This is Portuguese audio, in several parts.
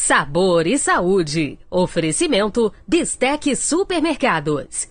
Sabor e saúde. Oferecimento Bistec Supermercados.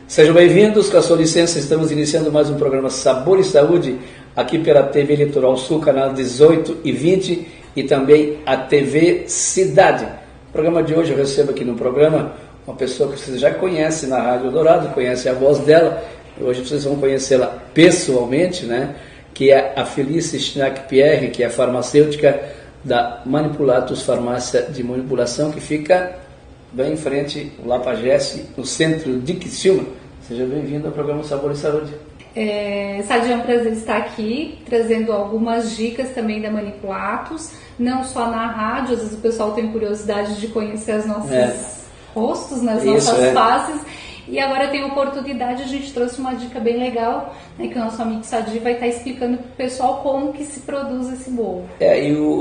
Sejam bem-vindos, com a sua licença, estamos iniciando mais um programa Sabor e Saúde, aqui pela TV Litoral Sul, canal 18 e 20, e também a TV Cidade. No programa de hoje eu recebo aqui no programa uma pessoa que vocês já conhecem na Rádio Dourado, conhecem a voz dela, hoje vocês vão conhecê-la pessoalmente, né? Que é a Felice Schnack-Pierre, que é farmacêutica da Manipulatus Farmácia de Manipulação, que fica bem em frente ao Lapagesse, no centro de Criciúma. Seja bem-vindo ao programa Sabor e Saúde. Sadia, é um prazer estar aqui, trazendo algumas dicas também da Manipulatus, não só na rádio, às vezes o pessoal tem curiosidade de conhecer os nossos rostos, né, as nossas faces, e agora tem a oportunidade, a gente trouxe uma dica bem legal, né, que o nosso amigo Sadia vai estar explicando para o pessoal como que se produz esse bolo.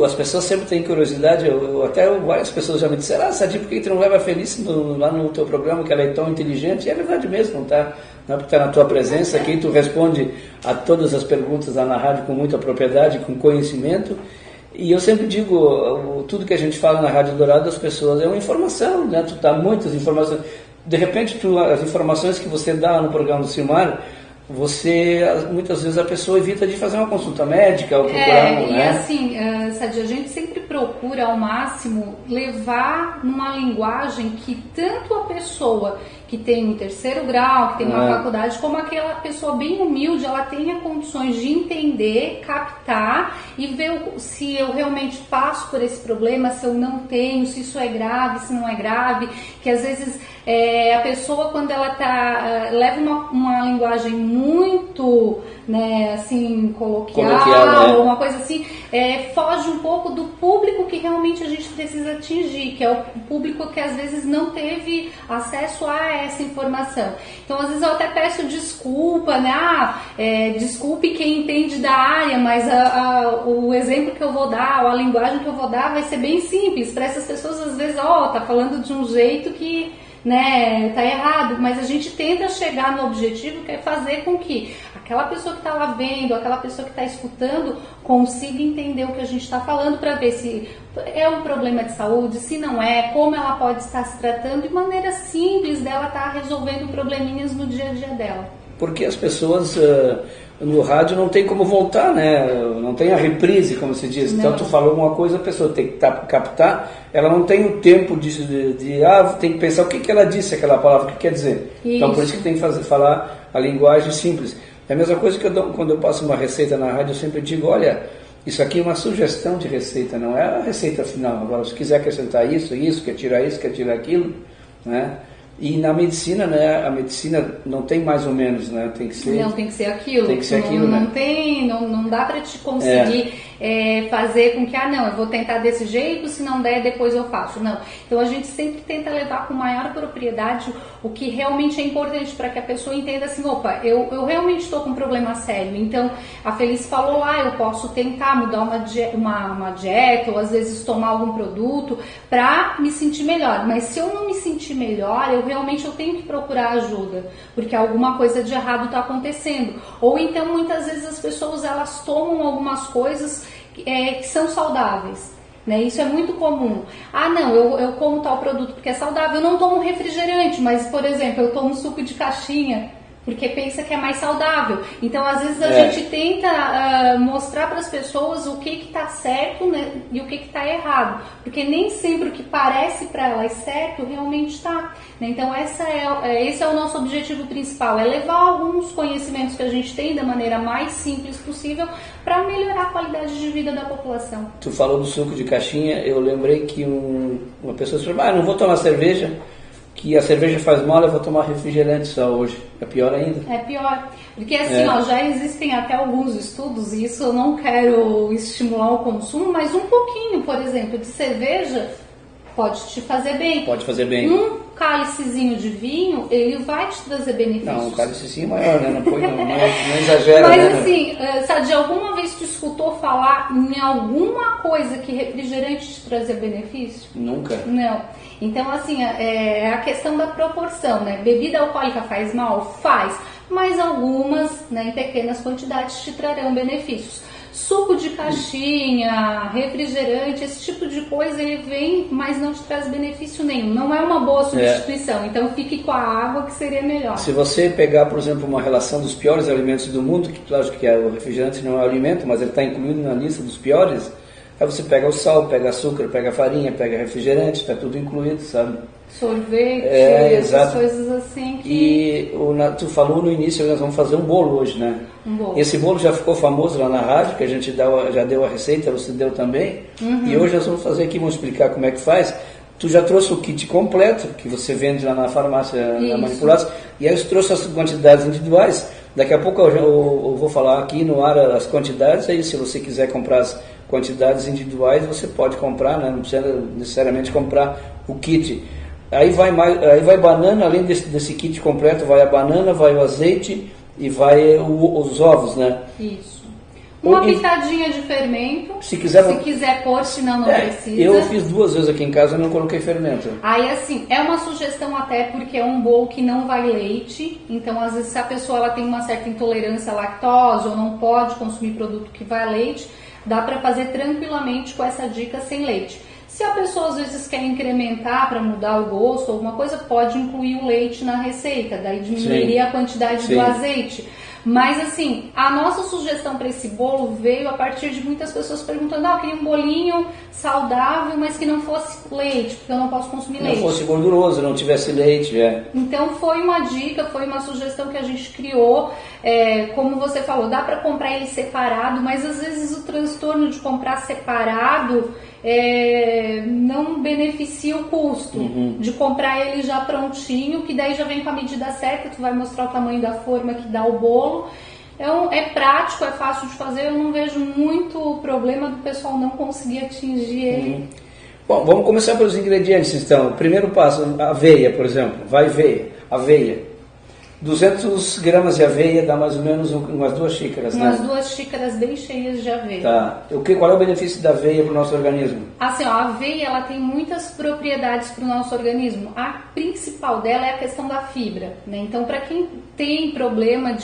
As pessoas sempre têm curiosidade, até várias pessoas já me disseram, Sadia, por que tu não leva a Felice lá no teu programa, que ela é tão inteligente? E é verdade mesmo, não tá? Não é porque está na tua presença aqui, tu responde a todas as perguntas lá na rádio com muita propriedade, com conhecimento. E eu sempre digo, tudo que a gente fala na Rádio Dourado das pessoas é uma informação, né? Tu dá muitas informações. De repente, as informações que você dá no programa do Silmar, muitas vezes a pessoa evita de fazer uma consulta médica ou procurar, né? E assim, Sadia, a gente sempre procura ao máximo levar numa linguagem que tanto a pessoa que tem um terceiro grau, que tem uma faculdade, como aquela pessoa bem humilde, ela tenha condições de entender, captar e ver se eu realmente passo por esse problema, se eu não tenho, se isso é grave, se não é grave, que às vezes a pessoa, quando ela leva uma linguagem muito, né, assim, coloquial, uma coisa assim, foge um pouco do público que realmente a gente precisa atingir, que é o público que às vezes não teve acesso a essa informação. Então, às vezes eu até peço desculpa, né, desculpe quem entende da área, mas o exemplo que eu vou dar, ou a linguagem que eu vou dar vai ser bem simples, para essas pessoas às vezes, tá falando de um jeito que, né, tá errado, mas a gente tenta chegar no objetivo, que é fazer com que aquela pessoa que está lá vendo, aquela pessoa que está escutando, consiga entender o que a gente está falando, para ver se é um problema de saúde, se não é, como ela pode estar se tratando, de maneira simples dela estar resolvendo probleminhas no dia a dia dela. Porque as pessoas no rádio não tem como voltar, né? Não tem a reprise, como se diz. Então tu falou uma coisa, a pessoa tem que captar, ela não tem o tempo tem que pensar o que ela disse, aquela palavra, o que quer dizer. Isso. Então por isso que tem que falar a linguagem simples. É a mesma coisa que quando eu passo uma receita na rádio, eu sempre digo, olha, isso aqui é uma sugestão de receita, não é a receita final. Agora, se quiser acrescentar isso, quer tirar aquilo, né? E na medicina, né, a medicina não tem mais ou menos, né, tem que ser... Não, tem que ser aquilo. Tem que ser aquilo, né? Não dá para te conseguir fazer com que, eu vou tentar desse jeito, se não der, depois eu faço. Não. Então a gente sempre tenta levar com maior propriedade o que realmente é importante, para que a pessoa entenda assim, eu realmente estou com um problema sério. Então a Felice falou, eu posso tentar mudar uma dieta, ou às vezes tomar algum produto para me sentir melhor. Mas se eu não me sentir melhor, eu tenho que procurar ajuda, porque alguma coisa de errado está acontecendo. Ou então, muitas vezes as pessoas, elas tomam algumas coisas que são saudáveis, né? Isso é muito comum. Eu como tal produto porque é saudável, eu não tomo refrigerante, mas, por exemplo, eu tomo suco de caixinha, porque pensa que é mais saudável. Então, às vezes, a gente tenta mostrar para as pessoas o que está certo, né, e o que está errado. Porque nem sempre o que parece para elas certo realmente está. Né? Então, esse é o nosso objetivo principal, é levar alguns conhecimentos que a gente tem da maneira mais simples possível para melhorar a qualidade de vida da população. Tu falou do suco de caixinha, eu lembrei que uma pessoa falou, não vou tomar cerveja, que a cerveja faz mal, eu vou tomar refrigerante só hoje. É pior ainda? É pior. Porque assim, já existem até alguns estudos, e isso eu não quero estimular o consumo, mas um pouquinho, por exemplo, de cerveja pode te fazer bem. Pode fazer bem. Um cálicezinho de vinho, ele vai te trazer benefícios. Não, um cálicezinho maior, né? Não exagera, mas, né? Mas assim, Sadi, alguma vez tu escutou falar em alguma coisa que refrigerante te trazia benefício? Nunca. Não. Então, assim, é a questão da proporção, né? Bebida alcoólica faz mal? Faz. Mas algumas, né, em pequenas quantidades, te trarão benefícios. Suco de caixinha, refrigerante, esse tipo de coisa, ele vem, mas não te traz benefício nenhum. Não é uma boa substituição. Então, fique com a água, que seria melhor. Se você pegar, por exemplo, uma relação dos piores alimentos do mundo, que lógico que o refrigerante não é um alimento, mas ele está incluído na lista dos piores, aí você pega o sal, pega açúcar, pega farinha, pega refrigerante, está tudo incluído, sabe? Sorvete, essas exato. Coisas assim que... E tu falou no início, nós vamos fazer um bolo hoje, né? Um bolo. Esse bolo já ficou famoso lá na rádio, que a gente já deu a receita, você deu também. E hoje nós vamos fazer aqui, vamos explicar como é que faz. Tu já trouxe o kit completo, que você vende lá na farmácia, na Manipulados, e aí eu trouxe as quantidades individuais. Daqui a pouco eu vou falar aqui no ar as quantidades, aí se você quiser comprar as quantidades individuais, você pode comprar, né? Não precisa necessariamente comprar o kit. Aí vai banana, além desse kit completo, vai a banana, vai o azeite e vai os ovos, né? Isso. Uma pitadinha de fermento, se quiser pôr, senão não precisa. Eu fiz 2 vezes aqui em casa e não coloquei fermento. Aí assim, é uma sugestão até porque é um bolo que não vai leite, então às vezes se a pessoa ela tem uma certa intolerância à lactose ou não pode consumir produto que vai leite, dá para fazer tranquilamente com essa dica sem leite. Se a pessoa às vezes quer incrementar para mudar o gosto ou alguma coisa, pode incluir o leite na receita, daí diminuiria a quantidade do azeite. Mas assim, a nossa sugestão para esse bolo veio a partir de muitas pessoas perguntando: eu queria um bolinho saudável, mas que não fosse leite, porque eu não posso consumir leite. Não fosse gorduroso, não tivesse leite, Então foi uma dica, foi uma sugestão que a gente criou. Como você falou, dá para comprar ele separado, mas às vezes o transtorno de comprar separado não beneficia o custo de comprar ele já prontinho, que daí já vem com a medida certa, tu vai mostrar o tamanho da forma que dá o bolo. É prático, é fácil de fazer, eu não vejo muito problema do pessoal não conseguir atingir ele. Bom, vamos começar pelos ingredientes então. O primeiro passo, aveia, por exemplo, aveia. 200 gramas de aveia dá mais ou menos umas 2 xícaras, né? Umas 2 xícaras bem cheias de aveia. Tá. Qual é o benefício da aveia para o nosso organismo? Assim, a aveia ela tem muitas propriedades para o nosso organismo. A principal dela é a questão da fibra, né? Então, para quem tem problema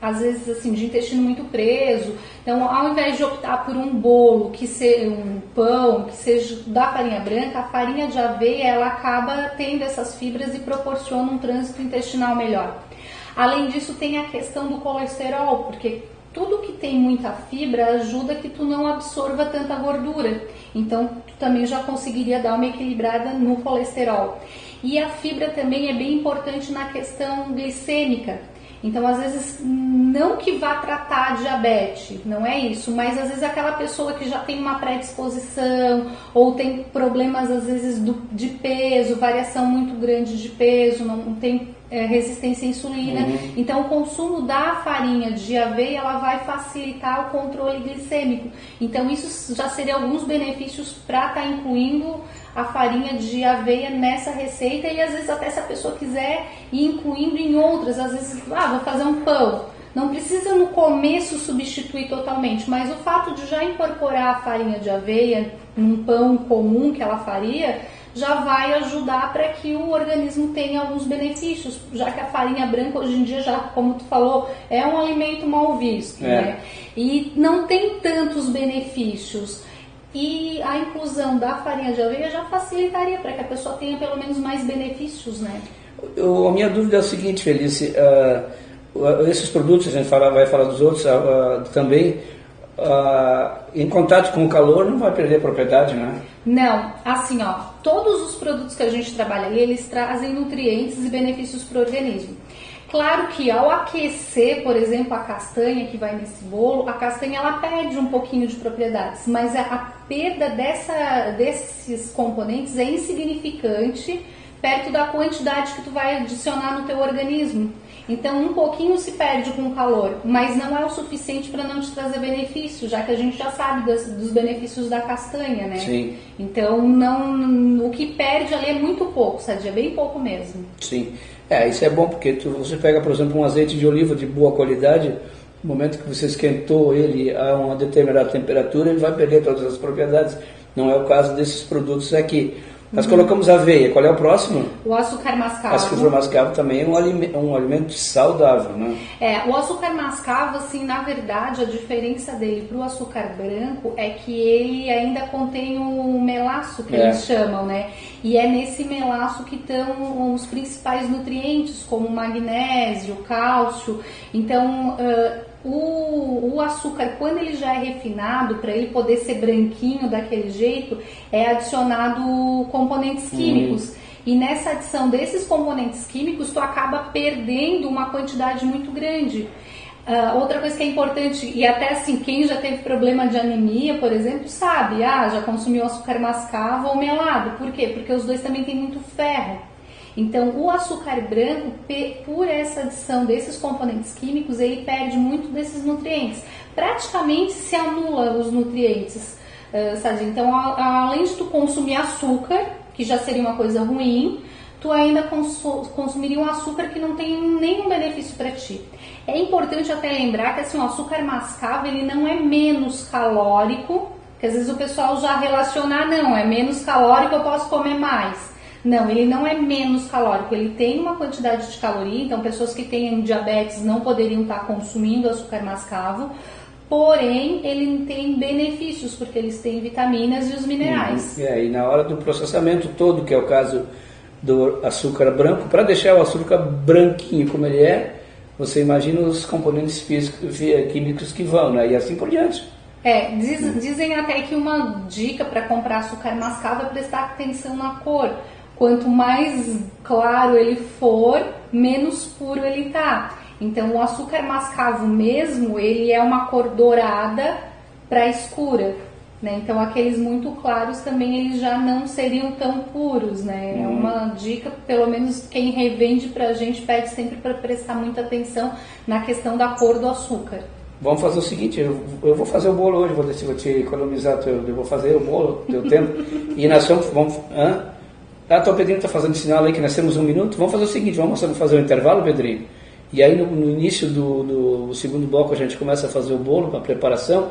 às vezes assim, de intestino muito preso, então ao invés de optar por um bolo, um pão que seja da farinha branca, a farinha de aveia ela acaba tendo essas fibras e proporciona um trânsito intestinal melhor. Além disso, tem a questão do colesterol, porque tudo que tem muita fibra ajuda que tu não absorva tanta gordura. Então, tu também já conseguiria dar uma equilibrada no colesterol. E a fibra também é bem importante na questão glicêmica. Então, às vezes, não que vá tratar diabetes, não é isso, mas às vezes aquela pessoa que já tem uma predisposição ou tem problemas, às vezes, de peso, variação muito grande de peso, não tem resistência à insulina. Então, o consumo da farinha de aveia, ela vai facilitar o controle glicêmico. Então, isso já seria alguns benefícios para estar incluindo a farinha de aveia nessa receita, e às vezes até se a pessoa quiser ir incluindo em outras, às vezes, vou fazer um pão. Não precisa no começo substituir totalmente, mas o fato de já incorporar a farinha de aveia num pão comum que ela faria, já vai ajudar para que o organismo tenha alguns benefícios, já que a farinha branca hoje em dia, já como tu falou, é um alimento mal visto, né? E não tem tantos benefícios. E a inclusão da farinha de aveia já facilitaria para que a pessoa tenha pelo menos mais benefícios, né? A minha dúvida é o seguinte, Felice, esses produtos, a gente vai falar dos outros também, em contato com o calor não vai perder propriedade, né? Não, assim todos os produtos que a gente trabalha ali, eles trazem nutrientes e benefícios para o organismo. Claro que ao aquecer, por exemplo, a castanha que vai nesse bolo, a castanha ela perde um pouquinho de propriedades, mas a perda desses componentes é insignificante perto da quantidade que tu vai adicionar no teu organismo. Então um pouquinho se perde com o calor, mas não é o suficiente para não te trazer benefício, já que a gente já sabe dos benefícios da castanha, né? Sim. Então o que perde ali é muito pouco, Sadia, é bem pouco mesmo. Sim. Isso é bom porque você pega, por exemplo, um azeite de oliva de boa qualidade, no momento que você esquentou ele a uma determinada temperatura, ele vai perder todas as propriedades. Não é o caso desses produtos aqui. Nós colocamos aveia. Qual é o próximo? O açúcar mascavo. O açúcar mascavo também é um alimento saudável, né? O açúcar mascavo, assim, na verdade, a diferença dele para o açúcar branco é que ele ainda contém o melaço, que eles chamam, né? E é nesse melaço que estão os principais nutrientes, como magnésio, cálcio. Então, o açúcar, quando ele já é refinado, para ele poder ser branquinho daquele jeito, é adicionado componentes químicos. E nessa adição desses componentes químicos, tu acaba perdendo uma quantidade muito grande. Outra coisa que é importante, e até assim, quem já teve problema de anemia, por exemplo, sabe, já consumiu açúcar mascavo ou melado. Por quê? Porque os dois também têm muito ferro. Então, o açúcar branco, por essa adição desses componentes químicos, ele perde muito desses nutrientes. Praticamente se anula os nutrientes, Sadia. Então, além de tu consumir açúcar, que já seria uma coisa ruim, tu ainda consumiria um açúcar que não tem nenhum benefício para ti. É importante até lembrar que assim, o açúcar mascavo, ele não é menos calórico, que às vezes o pessoal já relaciona, não, é menos calórico, eu posso comer mais. Não, ele não é menos calórico, ele tem uma quantidade de caloria, então pessoas que têm diabetes não poderiam estar consumindo açúcar mascavo, porém ele tem benefícios, porque eles têm vitaminas e os minerais. E na hora do processamento todo, que é o caso do açúcar branco, para deixar o açúcar branquinho como ele é, você imagina os componentes químicos que vão, né? E assim por diante. Dizem até que uma dica para comprar açúcar mascavo é prestar atenção na cor. Quanto mais claro ele for, menos puro ele tá. Então o açúcar mascavo mesmo, ele é uma cor dourada para escura, né? Então aqueles muito claros também eles já não seriam tão puros, né? É uma dica, pelo menos quem revende pra gente pede sempre para prestar muita atenção na questão da cor do açúcar. Vamos fazer o seguinte, eu vou fazer o bolo hoje, vou te economizar, eu vou fazer o bolo, teu tempo, e nós vamos... o Pedrinho está fazendo sinal aí que nós temos 1 minuto. Vamos fazer o seguinte, vamos fazer um intervalo, Pedrinho. E aí no início do segundo bloco a gente começa a fazer o bolo, a preparação,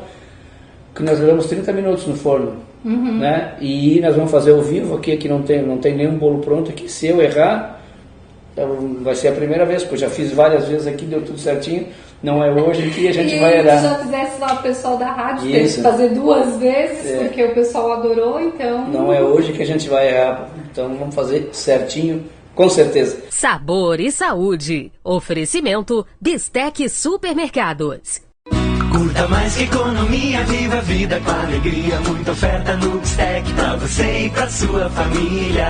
que nós levamos 30 minutos no forno. Né? E nós vamos fazer ao vivo aqui não tem nenhum bolo pronto aqui. Se eu errar, vai ser a primeira vez, porque eu já fiz várias vezes aqui, deu tudo certinho. Não é hoje que a gente vai errar. Se já fizesse lá o pessoal da rádio, teve que fazer 2 vezes, porque o pessoal adorou, então... Não é hoje que a gente vai errar, então vamos fazer certinho, com certeza. Sabor e saúde. Oferecimento Bistec Supermercados. Curta mais que economia, viva a vida com alegria. Muita oferta no Bistec pra você e pra sua família.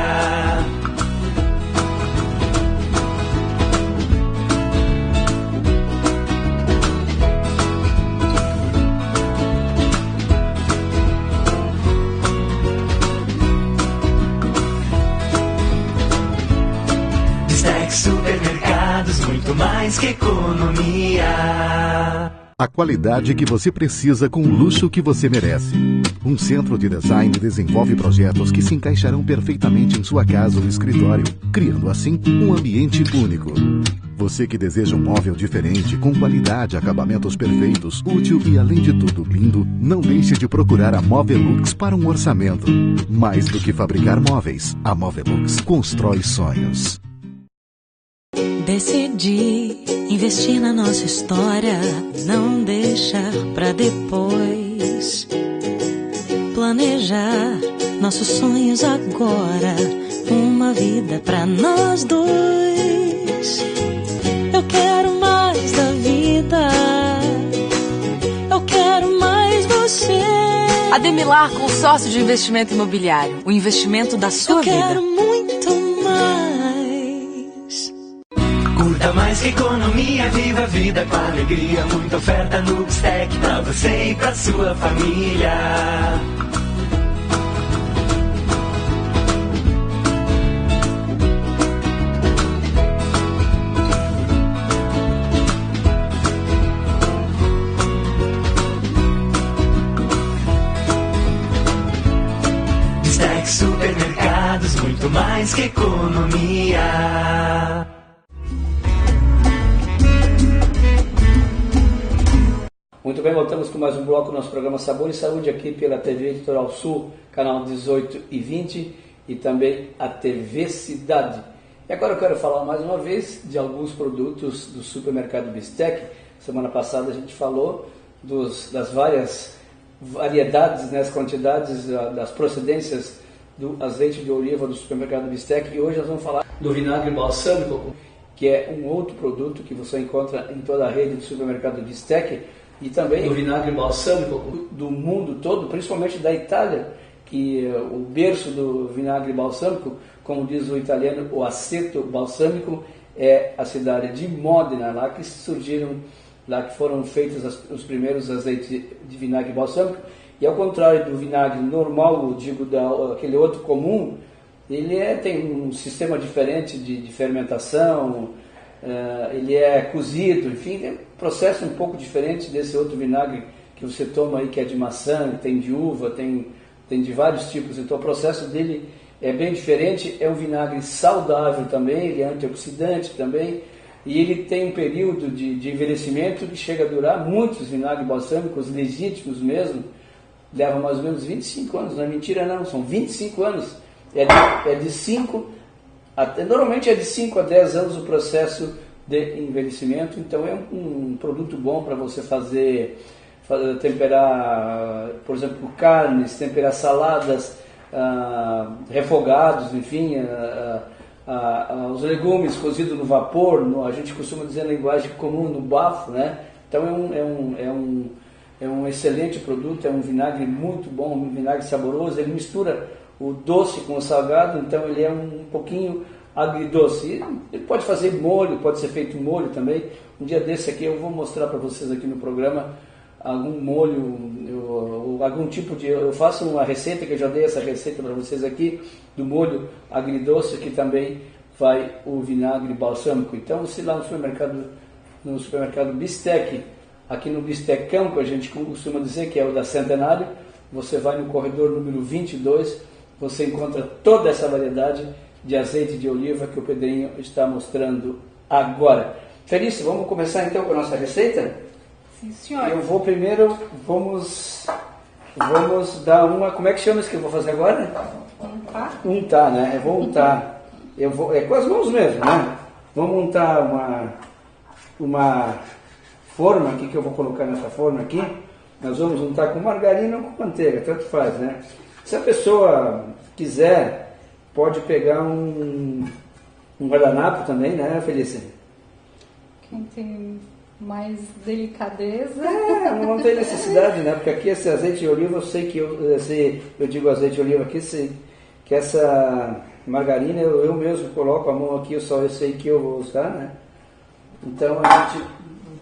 Supermercados, muito mais que economia. A qualidade que você precisa com o luxo que você merece. Um centro de design desenvolve projetos que se encaixarão perfeitamente em sua casa ou escritório, criando assim um ambiente único. Você que deseja um móvel diferente, com qualidade, acabamentos perfeitos, útil e além de tudo lindo, não deixe de procurar a Movelux para um orçamento. Mais do que fabricar móveis, a Movelux constrói sonhos. Decidi investir na nossa história, não deixar pra depois. Planejar nossos sonhos agora, uma vida pra nós dois. Eu quero mais da vida, eu quero mais você. Ademilar Consórcio de Investimento Imobiliário, o investimento da sua vida. Eu quero muito mais. Curta mais que economia, viva a vida com alegria. Muita oferta no Bistec pra você e pra sua família. muito mais que economia. Muito bem, voltamos com mais um bloco do nosso programa Sabor e Saúde aqui pela TV Litoral Sul, canal 18 e 20 e também a TV Cidade. E agora eu quero falar mais uma vez de alguns produtos do supermercado Bistec. Semana passada a gente falou das várias variedades, né, as quantidades, das procedências do azeite de oliva do supermercado Bistec, e hoje nós vamos falar do vinagre balsâmico, que é um outro produto que você encontra em toda a rede do supermercado Bistec, e também o vinagre balsâmico do mundo todo, principalmente da Itália, que o berço do vinagre balsâmico, como diz o italiano, o aceto balsâmico, é a cidade de Modena, lá que surgiram, lá que foram feitos os primeiros azeites de vinagre balsâmico. E ao contrário do vinagre normal, digo, aquele outro comum, ele tem um sistema diferente de fermentação, ele é cozido, enfim, é um processo um pouco diferente desse outro vinagre que você toma aí, que é de maçã, tem de uva, tem de vários tipos. Então o processo dele é bem diferente, é um vinagre saudável também, ele é antioxidante também, e ele tem um período de envelhecimento que chega a durar, muitos vinagres balsâmicos legítimos mesmo, levam mais ou menos 25 anos, não é mentira não, são 25 anos, normalmente é de 5 a 10 anos o processo de envelhecimento, então é um produto bom para você temperar, por exemplo, carnes, temperar saladas, refogados, enfim, os legumes cozidos no vapor, a gente costuma dizer na linguagem comum, no bafo, né? Então é um excelente produto, é um vinagre muito bom, um vinagre saboroso, ele mistura o doce com o salgado, então ele é um pouquinho agridoce. Ele pode fazer molho, pode ser feito molho também. Um dia desse aqui eu vou mostrar para vocês aqui no programa algum molho, algum tipo de... Eu faço uma receita, que eu já dei essa receita para vocês aqui, do molho agridoce, que também vai o vinagre balsâmico. Então, se lá no supermercado Bistec, aqui no Bistecão, que a gente costuma dizer que é o da Centenário, você vai no corredor número 22, você encontra toda essa variedade de azeite de oliva que o Pedrinho está mostrando agora. Felício, vamos começar então com a nossa receita? Sim, senhor. Eu vou primeiro, vamos dar uma... Como é que chama isso que eu vou fazer agora? Untar, né? Eu vou untar. É com as mãos mesmo, né? Vamos untar uma forma aqui, que eu vou colocar nessa forma aqui. Nós vamos untar com margarina ou com manteiga, tanto faz, né? Se a pessoa quiser, pode pegar um guardanapo também, né, Felícia? Quem tem mais delicadeza. Não tem necessidade, né? Porque aqui esse azeite de oliva, eu sei que eu digo azeite de oliva aqui, que essa margarina eu mesmo coloco a mão aqui, eu sei que eu vou usar, né? Então a gente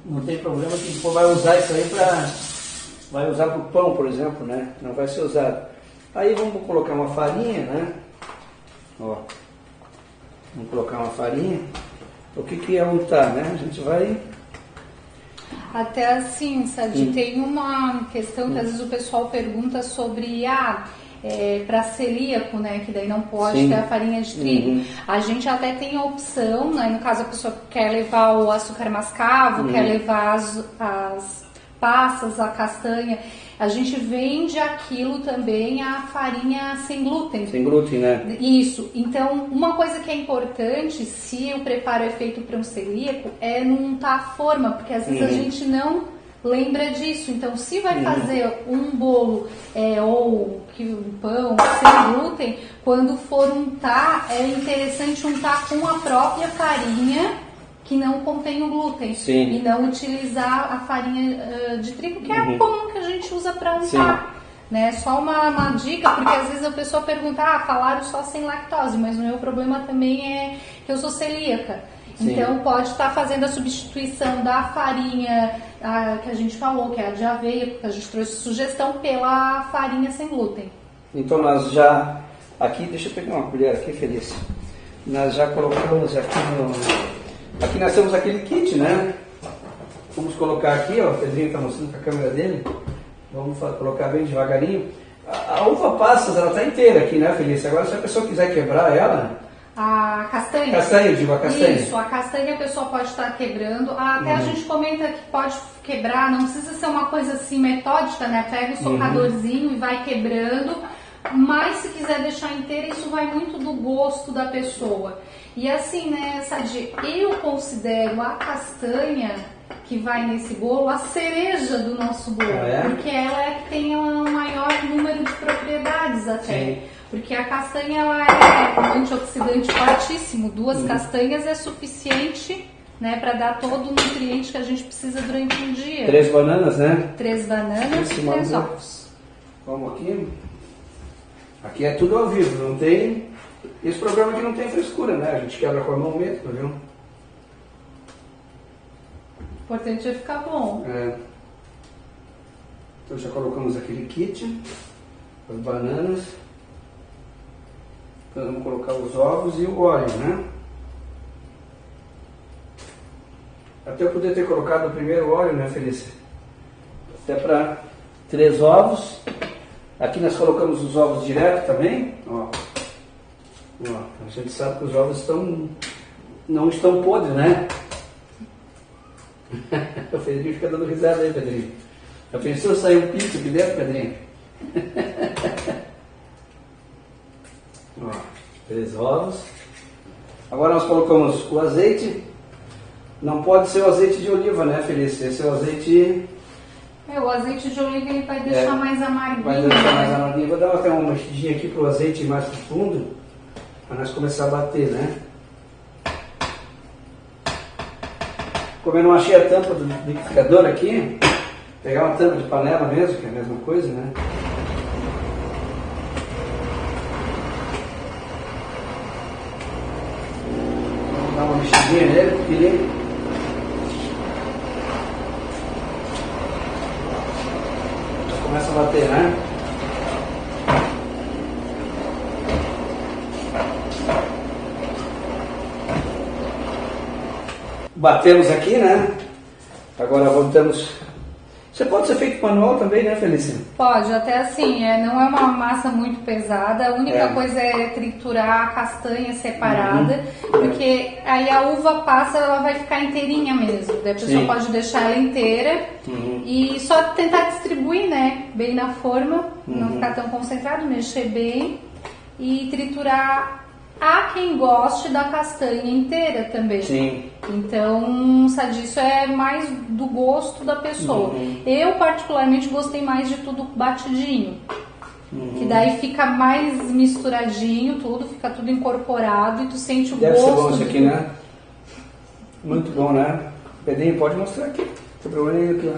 não tem problema que vai usar isso aí vai usar para o pão, por exemplo, né? Não vai ser usado. Aí vamos colocar uma farinha, né? Ó, vamos colocar uma farinha. O que é untar, né? A gente vai... Até assim, Sadi, tem uma questão que às vezes o pessoal pergunta sobre para celíaco, né, que daí não pode ter a farinha de trigo. A gente até tem a opção, né, no caso a pessoa quer levar o açúcar mascavo, quer levar as passas, a castanha, a gente vende aquilo também, a farinha sem glúten. Sem glúten, né? Isso. Então, uma coisa que é importante, se o preparo é feito para um celíaco, é não untar a forma, porque às vezes a gente não lembra disso. Então, se vai fazer um bolo ou um pão sem glúten, quando for untar, é interessante untar com a própria farinha que não contém o glúten. Sim. E não utilizar a farinha de trigo, que é a comum que a gente usa para untar. Né? Só uma dica, porque às vezes a pessoa pergunta, falaram só sem lactose, mas o meu problema também é que eu sou celíaca. Sim. Então pode estar fazendo a substituição da farinha que a gente falou, que é a de aveia, porque a gente trouxe sugestão, pela farinha sem glúten. Então nós já, aqui, deixa eu pegar uma colher aqui, Felícia. Nós já colocamos aqui aqui nós temos aquele kit, né? Vamos colocar aqui, ó, o Pedrinho está mostrando com a câmera dele. Vamos colocar bem devagarinho. A uva passas, ela está inteira aqui, né, Felícia? Agora, se a pessoa quiser quebrar ela... A castanha? Castanha, digo, a castanha. Isso, a castanha a pessoa pode estar quebrando. Até a gente comenta que pode quebrar, não precisa ser uma coisa assim metódica, né? Pega o socadorzinho e vai quebrando. Mas se quiser deixar inteira, isso vai muito do gosto da pessoa. E assim, né, Sadi, eu considero a castanha que vai nesse bolo a cereja do nosso bolo. Porque ela é que tem um maior número de propriedades até. Sim. Porque a castanha ela é um antioxidante fortíssimo. 2 castanhas é suficiente, né, para dar todo o nutriente que a gente precisa durante um dia. 3 bananas, né? 3 bananas e 3 ovos. Vamos aqui. Aqui é tudo ao vivo, não tem... Esse programa aqui não tem frescura, né? A gente quebra com a mão mesmo, viu? O importante é ficar bom. Então já colocamos aquele kit, as bananas. Então vamos colocar os ovos e o óleo, né? Até eu poder ter colocado o primeiro óleo, né, Felícia? Até para 3 ovos. Aqui nós colocamos os ovos direto também. Ó, a gente sabe que os ovos não estão podres, né? O Pedrinho fica dando risada aí, Pedrinho. Já pensou sair um pinto aqui dentro, Pedrinho? 3 ovos. Agora nós colocamos o azeite. Não pode ser o azeite de oliva, né, Felícia? Esse é o azeite... O azeite de oliva ele vai deixar mais amarguinho. Vai deixar mais amarguinho. Vou dar até uma mexidinha aqui pro azeite mais profundo. Para nós começar a bater, né? Como eu não achei a tampa do liquidificador aqui, pegar uma tampa de panela mesmo, que é a mesma coisa, né? Vamos dar uma mexidinha nele, porque começa a bater, né? Batemos aqui, né? Agora voltamos. Você pode ser feito manual também, né, Felícia? Pode, até assim, não é uma massa muito pesada. A única coisa é triturar a castanha separada, porque aí a uva passa, ela vai ficar inteirinha mesmo. Daí a pessoa pode deixar ela inteira e só tentar distribuir, né, bem na forma, não ficar tão concentrado, mexer bem e triturar. Há quem goste da castanha inteira também. Sim. Então, sabe, isso é mais do gosto da pessoa. Eu, particularmente, gostei mais de tudo batidinho. Que daí fica mais misturadinho, tudo, fica tudo incorporado e tu sente o gosto. Deve ser bom isso aqui, né? Muito bom, né? Pedrinho, pode mostrar aqui. Não tem problema nenhum aqui,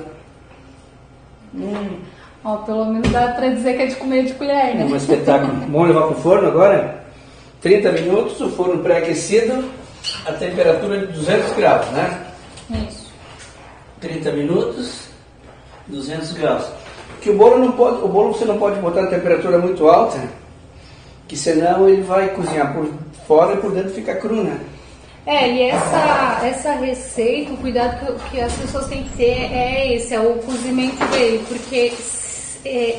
ó. Ó, pelo menos dá pra dizer que é de comer de colher, né? Um espetáculo. Vamos levar pro forno agora? 30 minutos, o forno pré-aquecido, a temperatura de 200 graus, né? Isso. 30 minutos, 200 graus. Porque o bolo você não pode botar a temperatura muito alta, que senão ele vai cozinhar por fora e por dentro fica cru, né? E essa receita, o cuidado que as pessoas têm que ter é o cozimento dele, porque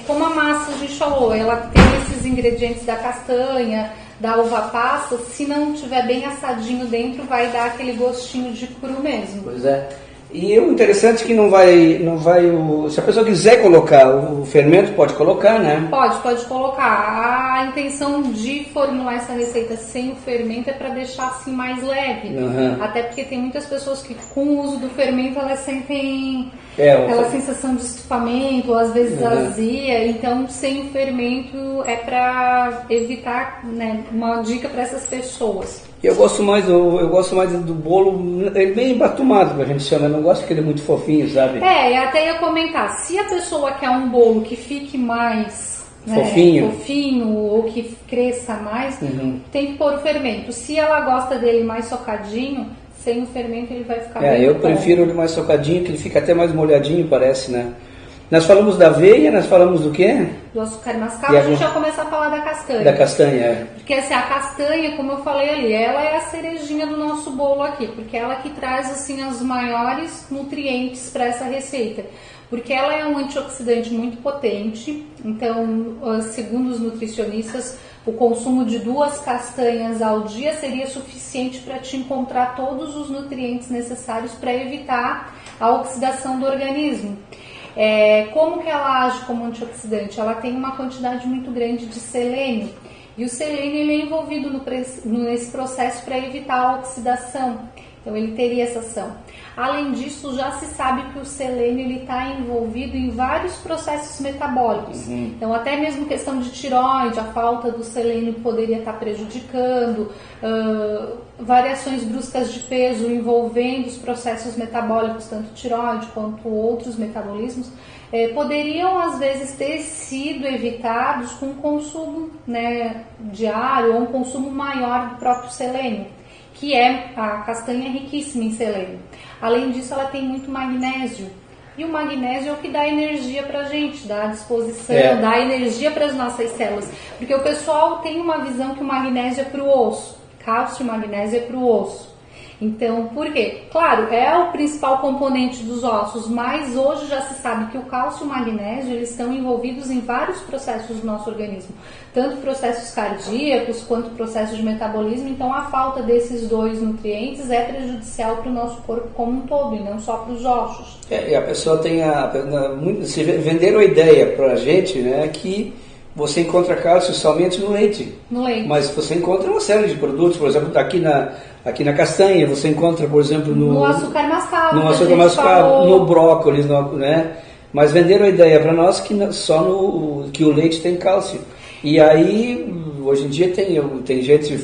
como a massa, a gente falou, ela tem esses ingredientes da castanha, da uva passa, se não tiver bem assadinho dentro, vai dar aquele gostinho de cru mesmo. Pois é. E o interessante é que não vai se a pessoa quiser colocar o fermento, pode colocar, né? Pode colocar. A intenção de formular essa receita sem o fermento é para deixar assim mais leve. Até porque tem muitas pessoas que com o uso do fermento elas sentem aquela sensação de estufamento, ou às vezes azia. Então sem o fermento é para evitar, né, uma dica para essas pessoas. Eu gosto mais do bolo, ele bem embatumado, que a gente chama, eu não gosto que ele é muito fofinho, sabe? Eu até ia comentar, se a pessoa quer um bolo que fique mais fofinho ou que cresça mais, tem que pôr o fermento. Se ela gosta dele mais socadinho, sem o fermento ele vai ficar bem eu prefiro ele mais socadinho, que ele fica até mais molhadinho, parece, né? Nós falamos da aveia, nós falamos do quê? Do açúcar mascavo, a gente vai começar a falar da castanha. Da castanha, Porque assim, a castanha, como eu falei ali, ela é a cerejinha do nosso bolo aqui, porque ela que traz assim os maiores nutrientes para essa receita. porque ela é um antioxidante muito potente. Então, segundo os nutricionistas, o consumo de 2 castanhas ao dia seria suficiente para te encontrar todos os nutrientes necessários para evitar a oxidação do organismo. Como que ela age como antioxidante? Ela tem uma quantidade muito grande de selênio, e o selênio ele é envolvido nesse processo para evitar a oxidação. Então ele teria essa ação. Além disso, já se sabe que o selênio está envolvido em vários processos metabólicos. Então até mesmo questão de tireoide, a falta do selênio poderia estar prejudicando, variações bruscas de peso envolvendo os processos metabólicos, tanto tireoide quanto outros metabolismos, poderiam às vezes ter sido evitados com um consumo, né, diário ou um consumo maior do próprio selênio, que a castanha é riquíssima em selênio. Além disso, ela tem muito magnésio. E o magnésio é o que dá energia pra gente, dá disposição, dá energia para as nossas células. Porque o pessoal tem uma visão que o magnésio é pro osso. Cálcio e magnésio é pro osso. Então, por quê? Claro, é o principal componente dos ossos, mas hoje já se sabe que o cálcio e o magnésio eles estão envolvidos em vários processos do nosso organismo, tanto processos cardíacos quanto processos de metabolismo. Então, a falta desses 2 nutrientes é prejudicial para o nosso corpo como um todo, e não só para os ossos. E a pessoa tem se venderam a ideia para a gente, né, que você encontra cálcio somente no leite. No leite. Mas você encontra uma série de produtos, por exemplo, aqui na castanha, você encontra, por exemplo, no açúcar mascavo, no brócolis, né? Mas venderam a ideia para nós que que o leite tem cálcio. E aí, hoje em dia tem gente,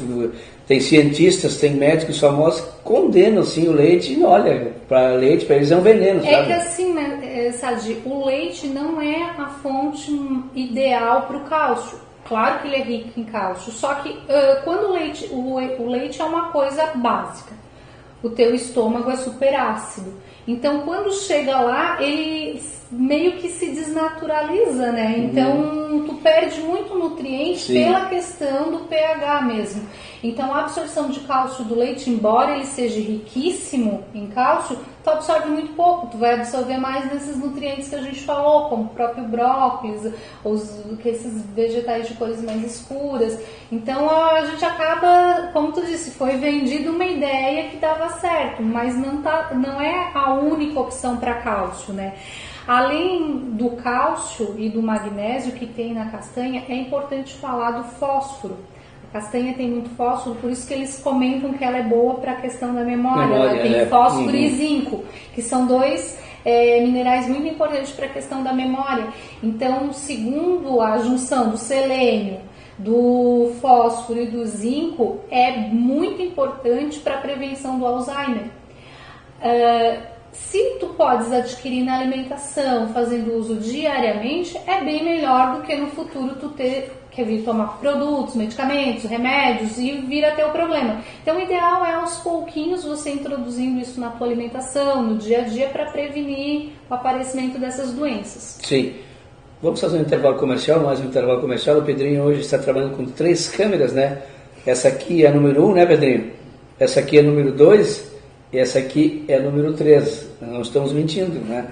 tem cientistas, tem médicos famosos que condenam assim o leite, e olha, para eles é um veneno, sabe? É que assim, né, Sadi, o leite não é a fonte ideal para o cálcio. Claro que ele é rico em cálcio, só que quando o leite é uma coisa básica. O teu estômago é super ácido. Então, quando chega lá, ele meio que se desnaturaliza, né? Então, tu perde muito nutriente pela questão do pH mesmo. Então, a absorção de cálcio do leite, embora ele seja riquíssimo em cálcio, tu absorve muito pouco. Tu vai absorver mais desses nutrientes que a gente falou, como o próprio brócolis, esses vegetais de cores mais escuras. Então, a gente acaba, como tu disse, foi vendida uma ideia que dava certo, mas não é a única opção para cálcio, né? Além do cálcio e do magnésio que tem na castanha, é importante falar do fósforo. A castanha tem muito fósforo, por isso que eles comentam que ela é boa para a questão da memória. Ela tem fósforo e zinco, que são 2 minerais muito importantes para a questão da memória. Então, segundo a junção do selênio, do fósforo e do zinco, é muito importante para a prevenção do Alzheimer. Se tu podes adquirir na alimentação, fazendo uso diariamente, é bem melhor do que no futuro tu ter que vir tomar produtos, medicamentos, remédios e vir a ter o problema. Então o ideal é aos pouquinhos você introduzindo isso na tua alimentação, no dia a dia, para prevenir o aparecimento dessas doenças. Sim. Vamos fazer um intervalo comercial, mais um intervalo comercial. O Pedrinho hoje está trabalhando com 3 câmeras, né? Essa aqui é a número 1, né, Pedrinho? Essa aqui é a número 2. E essa aqui é a número 3, não estamos mentindo, né?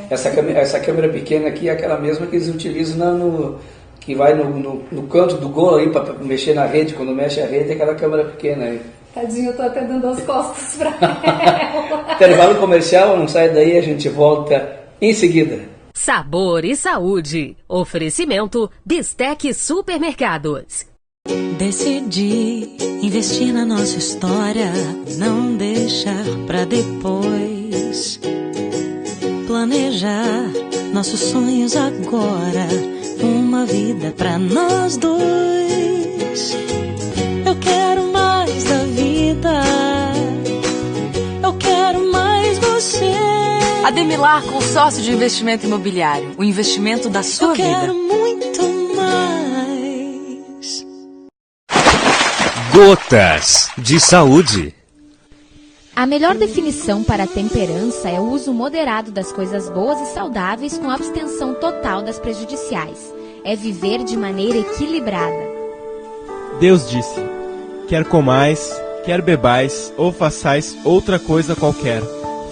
Essa câmera pequena aqui é aquela mesma que eles utilizam que vai no canto do gol aí para mexer na rede, quando mexe a rede é aquela câmera pequena aí. Tadinho, eu tô até dando as costas para ela. Intervalo comercial, não sai daí, a gente volta em seguida. Sabor e saúde. Oferecimento Bistec Supermercados. Decidi investir na nossa história, não deixar pra depois. Planejar nossos sonhos agora, uma vida pra nós 2. Eu quero mais da vida, eu quero mais você. Ademilar Consórcio de Investimento Imobiliário, o investimento da sua vida. Eu quero muito mais. Gotas de Saúde. A melhor definição para a temperança é o uso moderado das coisas boas e saudáveis com abstenção total das prejudiciais. É viver de maneira equilibrada. Deus disse: quer comais, quer bebais ou façais outra coisa qualquer,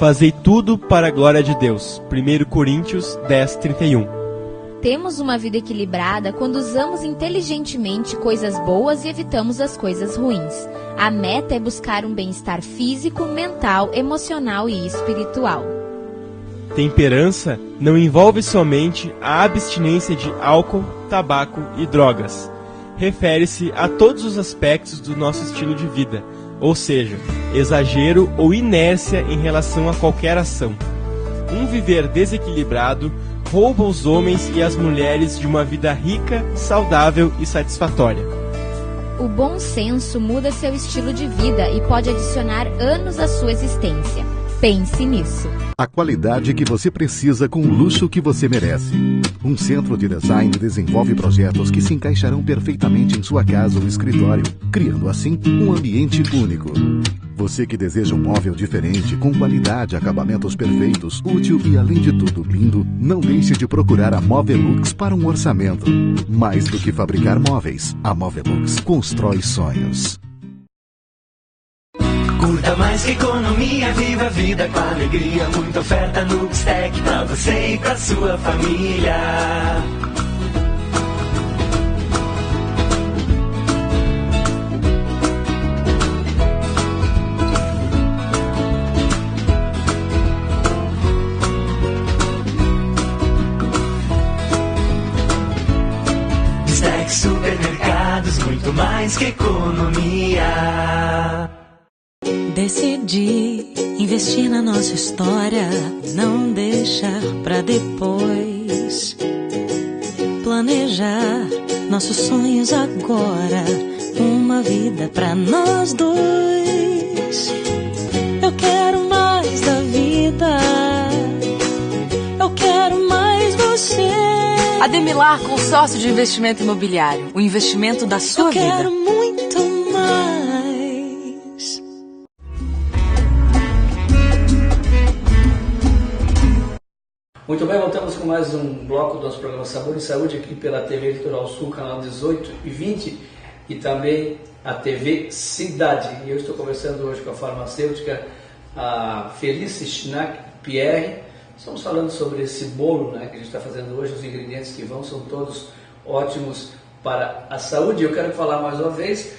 Fazei tudo para a glória de Deus. 1 Coríntios 10:31. Temos uma vida equilibrada quando usamos inteligentemente coisas boas e evitamos as coisas ruins. A meta é buscar um bem-estar físico, mental, emocional e espiritual. Temperança não envolve somente a abstinência de álcool, tabaco e drogas. Refere-se a todos os aspectos do nosso estilo de vida, ou seja, exagero ou inércia em relação a qualquer ação. Um viver desequilibrado rouba os homens e as mulheres de uma vida rica, saudável e satisfatória. O bom senso muda seu estilo de vida e pode adicionar anos à sua existência. Pense nisso. A qualidade que você precisa com o luxo que você merece. Um centro de design desenvolve projetos que se encaixarão perfeitamente em sua casa ou escritório, criando assim um ambiente único. Você que deseja um móvel diferente, com qualidade, acabamentos perfeitos, útil e além de tudo lindo, não deixe de procurar a Movelux para um orçamento. Mais do que fabricar móveis, a Movelux constrói sonhos. Curta mais que economia, viva a vida com alegria. Muita oferta no Bistec pra você e pra sua família. Bistec Supermercados, muito mais que economia. Decidi investir na nossa história, não deixar pra depois. Planejar nossos sonhos agora, uma vida pra nós dois. Eu quero mais da vida, eu quero mais você. Ademilar Consórcio de Investimento Imobiliário, o investimento da sua vida. Eu quero muito mais. Muito bem, voltamos com mais um bloco do nosso programa Sabor e Saúde aqui pela TV Litoral Sul, canal 18 e 20 e também a TV Cidade. E eu estou conversando hoje com a farmacêutica, a Felice Schnack Pierre. Estamos falando sobre esse bolo, né, que a gente está fazendo hoje. Os ingredientes que vão são todos ótimos para a saúde. Eu quero falar mais uma vez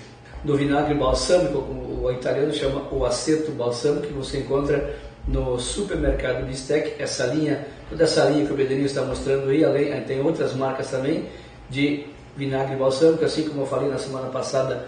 do vinagre balsâmico, o italiano chama o aceto balsâmico, que você encontra no supermercado Bistec. Essa linha, toda essa linha que o Pedrinho está mostrando aí, além, tem outras marcas também de vinagre balsâmico, assim como eu falei na semana passada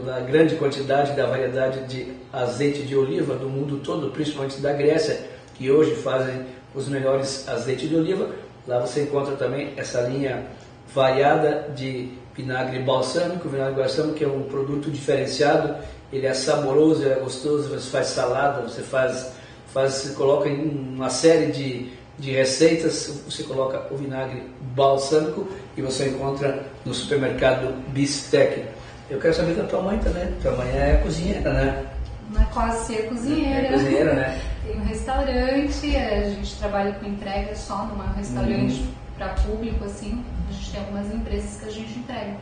da grande quantidade, da variedade de azeite de oliva do mundo todo, principalmente da Grécia, que hoje fazem os melhores azeites de oliva. Lá você encontra também essa linha variada de vinagre balsâmico. O vinagre balsâmico que é um produto diferenciado, ele é saboroso, é gostoso, você faz salada, você coloca em uma série de receitas, você coloca o vinagre balsâmico e você encontra no supermercado Bistec. Eu quero saber da tua mãe também. Tua mãe é cozinheira, né? Não é quase ser cozinheira. É cozinheira, né? Tem um restaurante, a gente trabalha com entrega só num restaurante para público, assim. A gente tem algumas empresas que a gente entrega.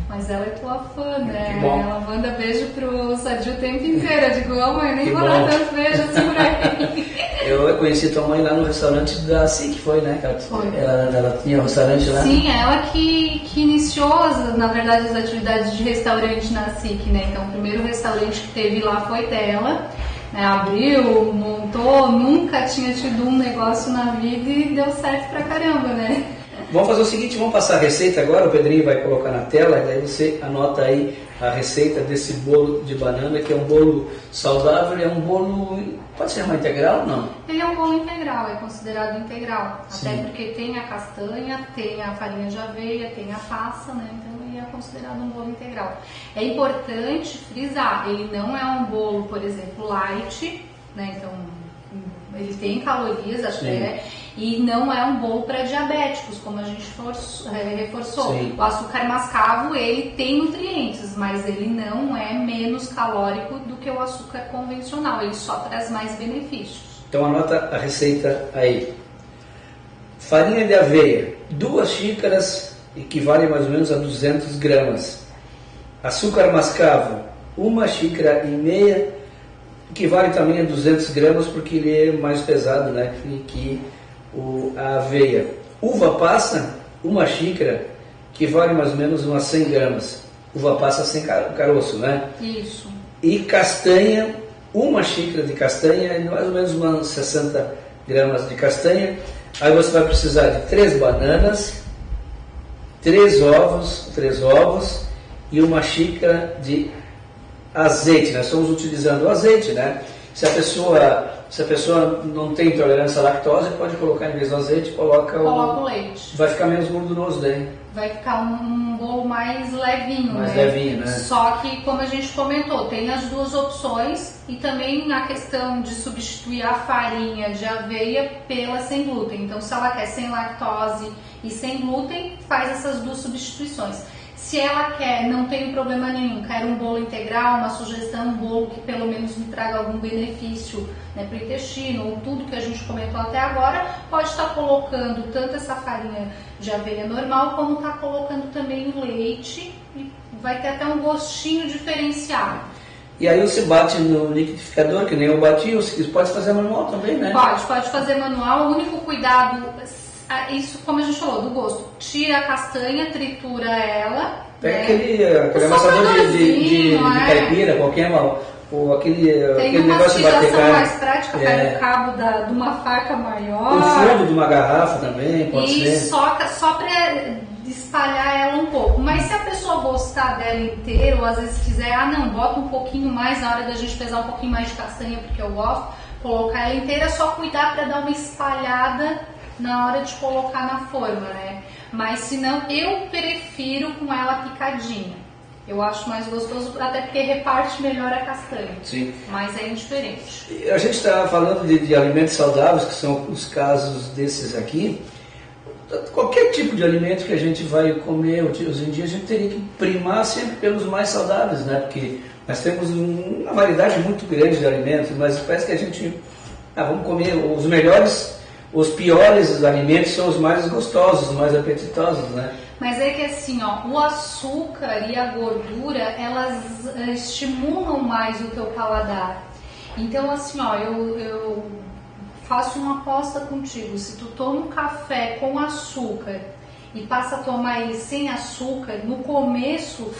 Mas ela é tua fã, né? Ela manda beijo pro Sadio o tempo inteiro. Eu digo, mãe, nem vou dar tantos beijos assim pra ele. Eu conheci tua mãe lá no restaurante da SIC, foi, né? Ela tinha um restaurante lá? Sim, ela que iniciou, na verdade, as atividades de restaurante na SIC, né? Então, o primeiro restaurante que teve lá foi dela. Né? Abriu, montou, nunca tinha tido um negócio na vida e deu certo pra caramba, né? Vamos fazer o seguinte, vamos passar a receita agora, o Pedrinho vai colocar na tela, e daí você anota aí a receita desse bolo de banana, que é um bolo saudável, é um bolo, pode ser uma integral ou não? Ele é um bolo integral, é considerado integral, Sim. Até porque tem a castanha, tem a farinha de aveia, tem a passa, né? Então ele é considerado um bolo integral. É importante frisar, ele não é um bolo, por exemplo, light, né? Então ele tem calorias até, e não é um bolo para diabéticos, como a gente reforçou. Sim. O açúcar mascavo, ele tem nutrientes, mas ele não é menos calórico do que o açúcar convencional, ele só traz mais benefícios. Então anota a receita aí. Farinha de aveia, 2 xícaras, equivale mais ou menos a 200 gramas. Açúcar mascavo, 1,5 xícaras. que vale também a 200 gramas, porque ele é mais pesado, né, que a aveia. Uva passa, uma xícara, que vale mais ou menos umas 100 gramas. Uva passa sem caroço, né? Isso. E castanha, uma xícara de castanha, mais ou menos umas 60 gramas de castanha. Aí você vai precisar de 3 bananas, 3 ovos e uma xícara de azeite. Nós estamos utilizando o azeite, né? Se a pessoa não tem intolerância à lactose, pode colocar em vez do azeite, coloca o leite. Vai ficar menos gorduroso daí. Vai ficar um bolo mais levinho, mais levinho, né? Só que, como a gente comentou, tem as duas opções e também na questão de substituir a farinha de aveia pela sem glúten. Então, se ela quer sem lactose e sem glúten, faz essas duas substituições. Se ela quer, não tem problema nenhum, quer um bolo integral, uma sugestão, um bolo que pelo menos me traga algum benefício, né, para o intestino, ou tudo que a gente comentou até agora, pode estar colocando tanto essa farinha de aveia normal, como está colocando também o leite, e vai ter até um gostinho diferenciado. E aí você bate no liquidificador, que nem eu bati, você pode fazer manual também, né? Pode fazer manual, o único cuidado... Isso, como a gente falou, do gosto. Tira a castanha, tritura ela. Pega aquele amassador de caipira, qualquer ou aquele negócio de bater carne. Tem uma utilização mais prática, pega o cabo de uma faca maior. O fundo de uma garrafa também, pode ser. E só para espalhar ela um pouco. Mas se a pessoa gostar dela inteira, ou às vezes quiser, bota um pouquinho mais na hora da gente pesar um pouquinho mais de castanha, porque eu gosto, colocar ela inteira, é só cuidar para dar uma espalhada na hora de colocar na forma, né? Mas se não, eu prefiro com ela picadinha. Eu acho mais gostoso, até porque reparte melhor a castanha. Sim. Mas é indiferente. A gente está falando de alimentos saudáveis, que são os casos desses aqui. Qualquer tipo de alimento que a gente vai comer hoje em dia, a gente teria que primar sempre pelos mais saudáveis, né? Porque nós temos uma variedade muito grande de alimentos, mas parece que a gente... vamos comer os melhores... Os piores alimentos são os mais gostosos, os mais apetitosos, né? Mas é que assim, o açúcar e a gordura, elas estimulam mais o teu paladar. Então assim, eu faço uma aposta contigo. Se tu toma um café com açúcar e passa a tomar ele sem açúcar, no começo...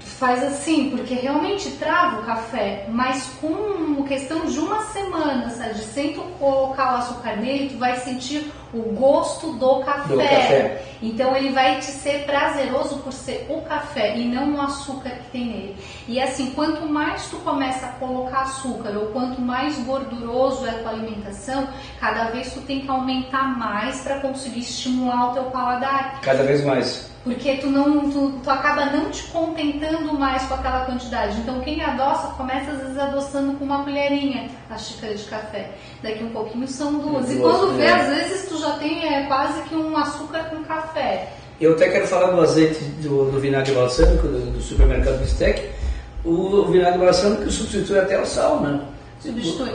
Faz assim, porque realmente trava o café, mas com questão de uma semana, sabe? Sem tu colocar o açúcar nele, tu vai sentir o gosto do café. Então ele vai te ser prazeroso por ser o café e não o açúcar que tem nele. E assim, quanto mais tu começa a colocar açúcar ou quanto mais gorduroso é a tua alimentação, cada vez tu tem que aumentar mais para conseguir estimular o teu paladar. Cada vez mais. Porque tu acaba não te contentando mais com aquela quantidade. Então quem adoça, começa às vezes adoçando com uma colherinha a xícara de café. Daqui um pouquinho são 2. E quando vê, às vezes tu já tem quase que um açúcar com café. Eu até quero falar do azeite do vinagre balsâmico do supermercado Bistec. O vinagre balsâmico substitui até o sal, né? Substitui.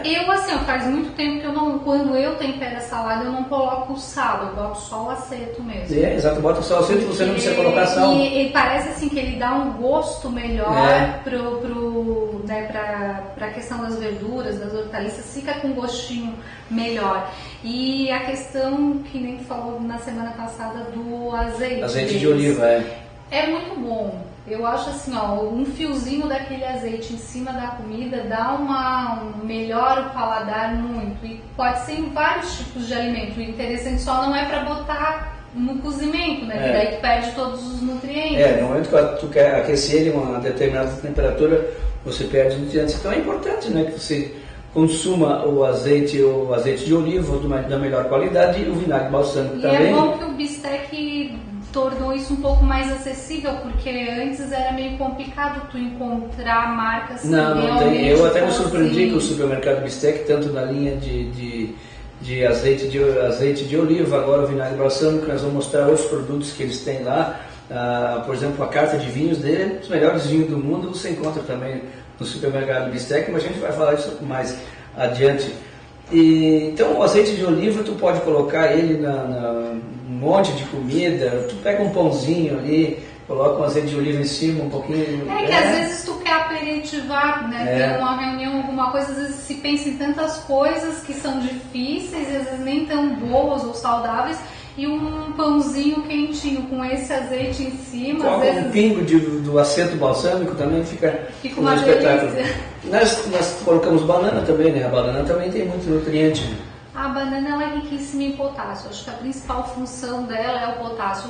Eu faz muito tempo que quando eu tempero a salada, eu não coloco o sal, eu boto só o aceto mesmo. Exato, bota só o aceto, você não precisa colocar sal. E parece assim que ele dá um gosto melhor pra questão das verduras, das hortaliças, fica com um gostinho melhor. E a questão que nem tu falou na semana passada do azeite. Azeite de oliva, É muito bom. Eu acho assim, um fiozinho daquele azeite em cima da comida dá melhora o paladar muito. E pode ser em vários tipos de alimento. O interessante só não é para botar no cozimento, né? Que daí tu perde todos os nutrientes. No momento que tu quer aquecer ele a uma determinada temperatura, você perde os nutrientes. Então é importante, né, que você consuma o azeite de oliva da melhor qualidade e o vinagre balsâmico também. E é bom que o Bistec tornou isso um pouco mais acessível, porque antes era meio complicado tu encontrar marcas que não tem. Eu até me surpreendi que o supermercado Bistec, tanto na linha de azeite de oliva, agora o vinagre balsâmico, nós vamos mostrar outros produtos que eles têm lá. Por exemplo, a carta de vinhos dele, os melhores vinhos do mundo você encontra também no supermercado Bistec, mas a gente vai falar isso mais adiante. Então o azeite de oliva tu pode colocar ele um monte de comida, tu pega um pãozinho ali, coloca um azeite de oliva em cima, um pouquinho. É que às vezes tu quer aperitivar, né? Ter uma reunião, alguma coisa, às vezes se pensa em tantas coisas que são difíceis e às vezes nem tão boas ou saudáveis, e um pãozinho quentinho com esse azeite em cima. Coloca às vezes... um pingo do acento balsâmico também fica uma espetáculo. delícia. Nós colocamos banana também, né? A banana também tem muito nutriente. A banana ela é riquíssima em potássio. Acho que a principal função dela é o potássio.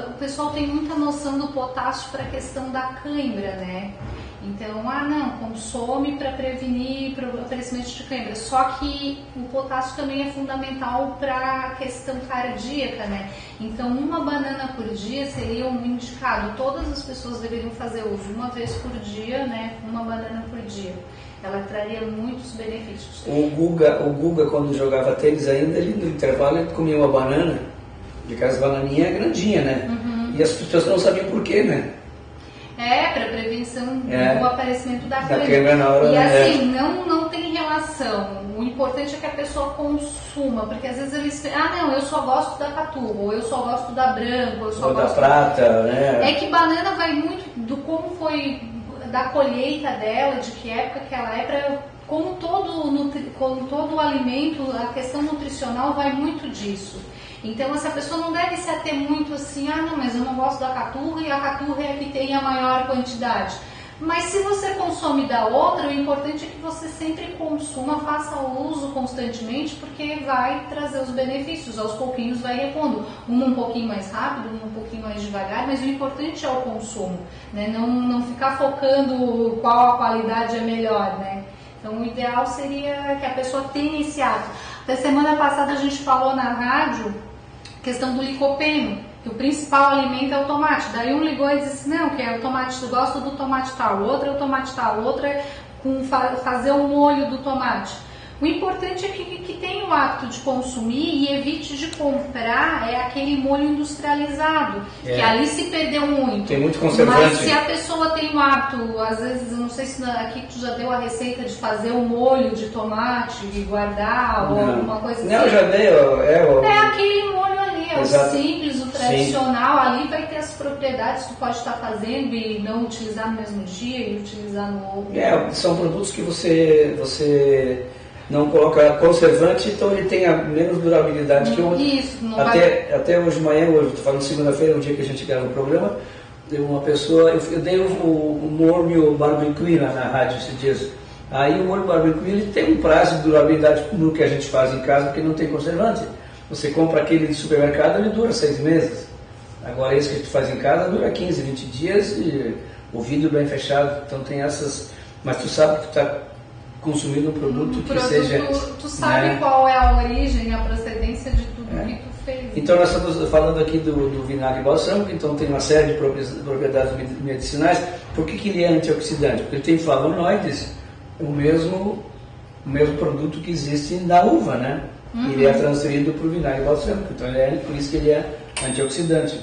O pessoal tem muita noção do potássio para a questão da cãibra, né? Então, consome para prevenir o aparecimento de cãibra. Só que o potássio também é fundamental para a questão cardíaca, né? Então, uma banana por dia seria um indicado. Todas as pessoas deveriam fazer uso uma vez por dia, né? Uma banana por dia. Ela traria muitos benefícios. O Guga, quando jogava tênis ainda, ele no intervalo ele comia uma banana, de aquelas bananinhas grandinhas, né? Uhum. E as pessoas não sabiam por quê, né? Para prevenção do aparecimento da cãibra na hora. E assim, não tem relação. O importante é que a pessoa consuma, porque às vezes eles eu só gosto da catuba, ou eu só gosto da branca, ou eu só ou gosto da prata, né? É que banana vai muito do como foi da colheita dela, de que época que ela é, como todo alimento, a questão nutricional vai muito disso. Então essa pessoa não deve se ater muito assim, mas eu não gosto da caturra e a caturra é a que tem a maior quantidade. Mas se você consome da outra, o importante é que você sempre consuma, faça uso constantemente, porque vai trazer os benefícios, aos pouquinhos vai repondo. Um pouquinho mais rápido, um pouquinho mais devagar, mas o importante é o consumo, né? Não ficar focando qual a qualidade é melhor, né? Então o ideal seria que a pessoa tenha esse hábito. Até semana passada a gente falou na rádio questão do licopeno, que o principal alimento é o tomate. Daí um ligou e disse, não, que é o tomate, tu gosta do tomate tal, outro é o tomate tal, outro é com fazer o molho do tomate. O importante é que tenha o hábito de consumir e evite de comprar aquele molho industrializado, que ali se perdeu muito. Tem muito conservante. Mas se a pessoa tem o hábito, às vezes, eu não sei se aqui tu já deu a receita de fazer o molho de tomate e guardar, ou alguma coisa assim. Não, eu já dei. É aquele molho ali, o simples, o tradicional, ali vai ter as propriedades que tu pode estar fazendo e não utilizar no mesmo dia e utilizar no outro. São produtos que você não coloca conservante, então ele tem a menos durabilidade que o outro. Isso, até hoje de manhã, hoje, estou falando segunda-feira, o dia que a gente grava o programa, deu uma pessoa, eu dei o molho barbecue lá na rádio esses dias. Aí o molho barbecue ele tem um prazo de durabilidade no que a gente faz em casa, porque não tem conservante. Você compra aquele de supermercado, ele dura 6 meses. Agora esse que a gente faz em casa dura 15, 20 dias e o vidro bem fechado. Então tem essas... Mas tu sabe que tu está consumindo um produto que seja... Tu sabe qual é a origem, a procedência de tudo que tu fez. Então nós estamos falando aqui do vinagre balsâmico, então tem uma série de propriedades medicinais. Por que ele é antioxidante? Porque ele tem flavonoides, o mesmo produto que existe na uva, né? Ele é transferido para o vinagre balsâmico, então por isso que ele é antioxidante.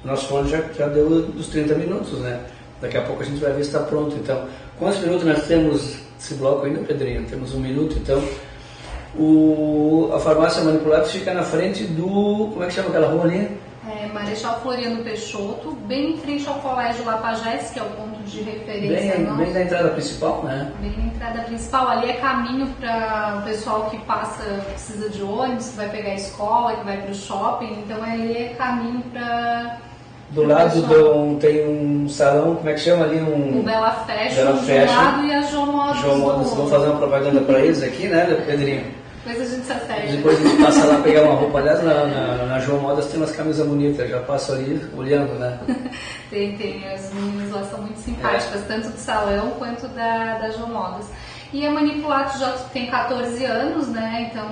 O nosso fone já deu dos 30 minutos, né? Daqui a pouco a gente vai ver se está pronto. Então, quantos minutos nós temos esse bloco ainda, Pedrinho? Temos 1 minuto, então. A farmácia Manipulados fica na frente do... Como é que chama aquela rua ali? Marechal Floriano Peixoto, bem em frente ao Colégio Lapajés, que é o ponto de referência. Bem na entrada principal, né? Bem na entrada principal. Ali é caminho para o pessoal que precisa de ônibus, que vai pegar a escola, que vai para o shopping. Então ali é caminho para... Do lado tem um salão, como é que chama ali? O Bela Fashion do lado e a João Modas. Vamos fazer uma propaganda para eles aqui, né, Pedrinho? Depois a gente se acerta. Depois a gente passa lá pegar uma roupa. Aliás, na João Modas tem umas camisas bonitas, já passo ali olhando, né? Tem. As meninas lá são muito simpáticas, tanto do salão quanto da João Modas. E a Manipulados já tem 14 anos, né? Então,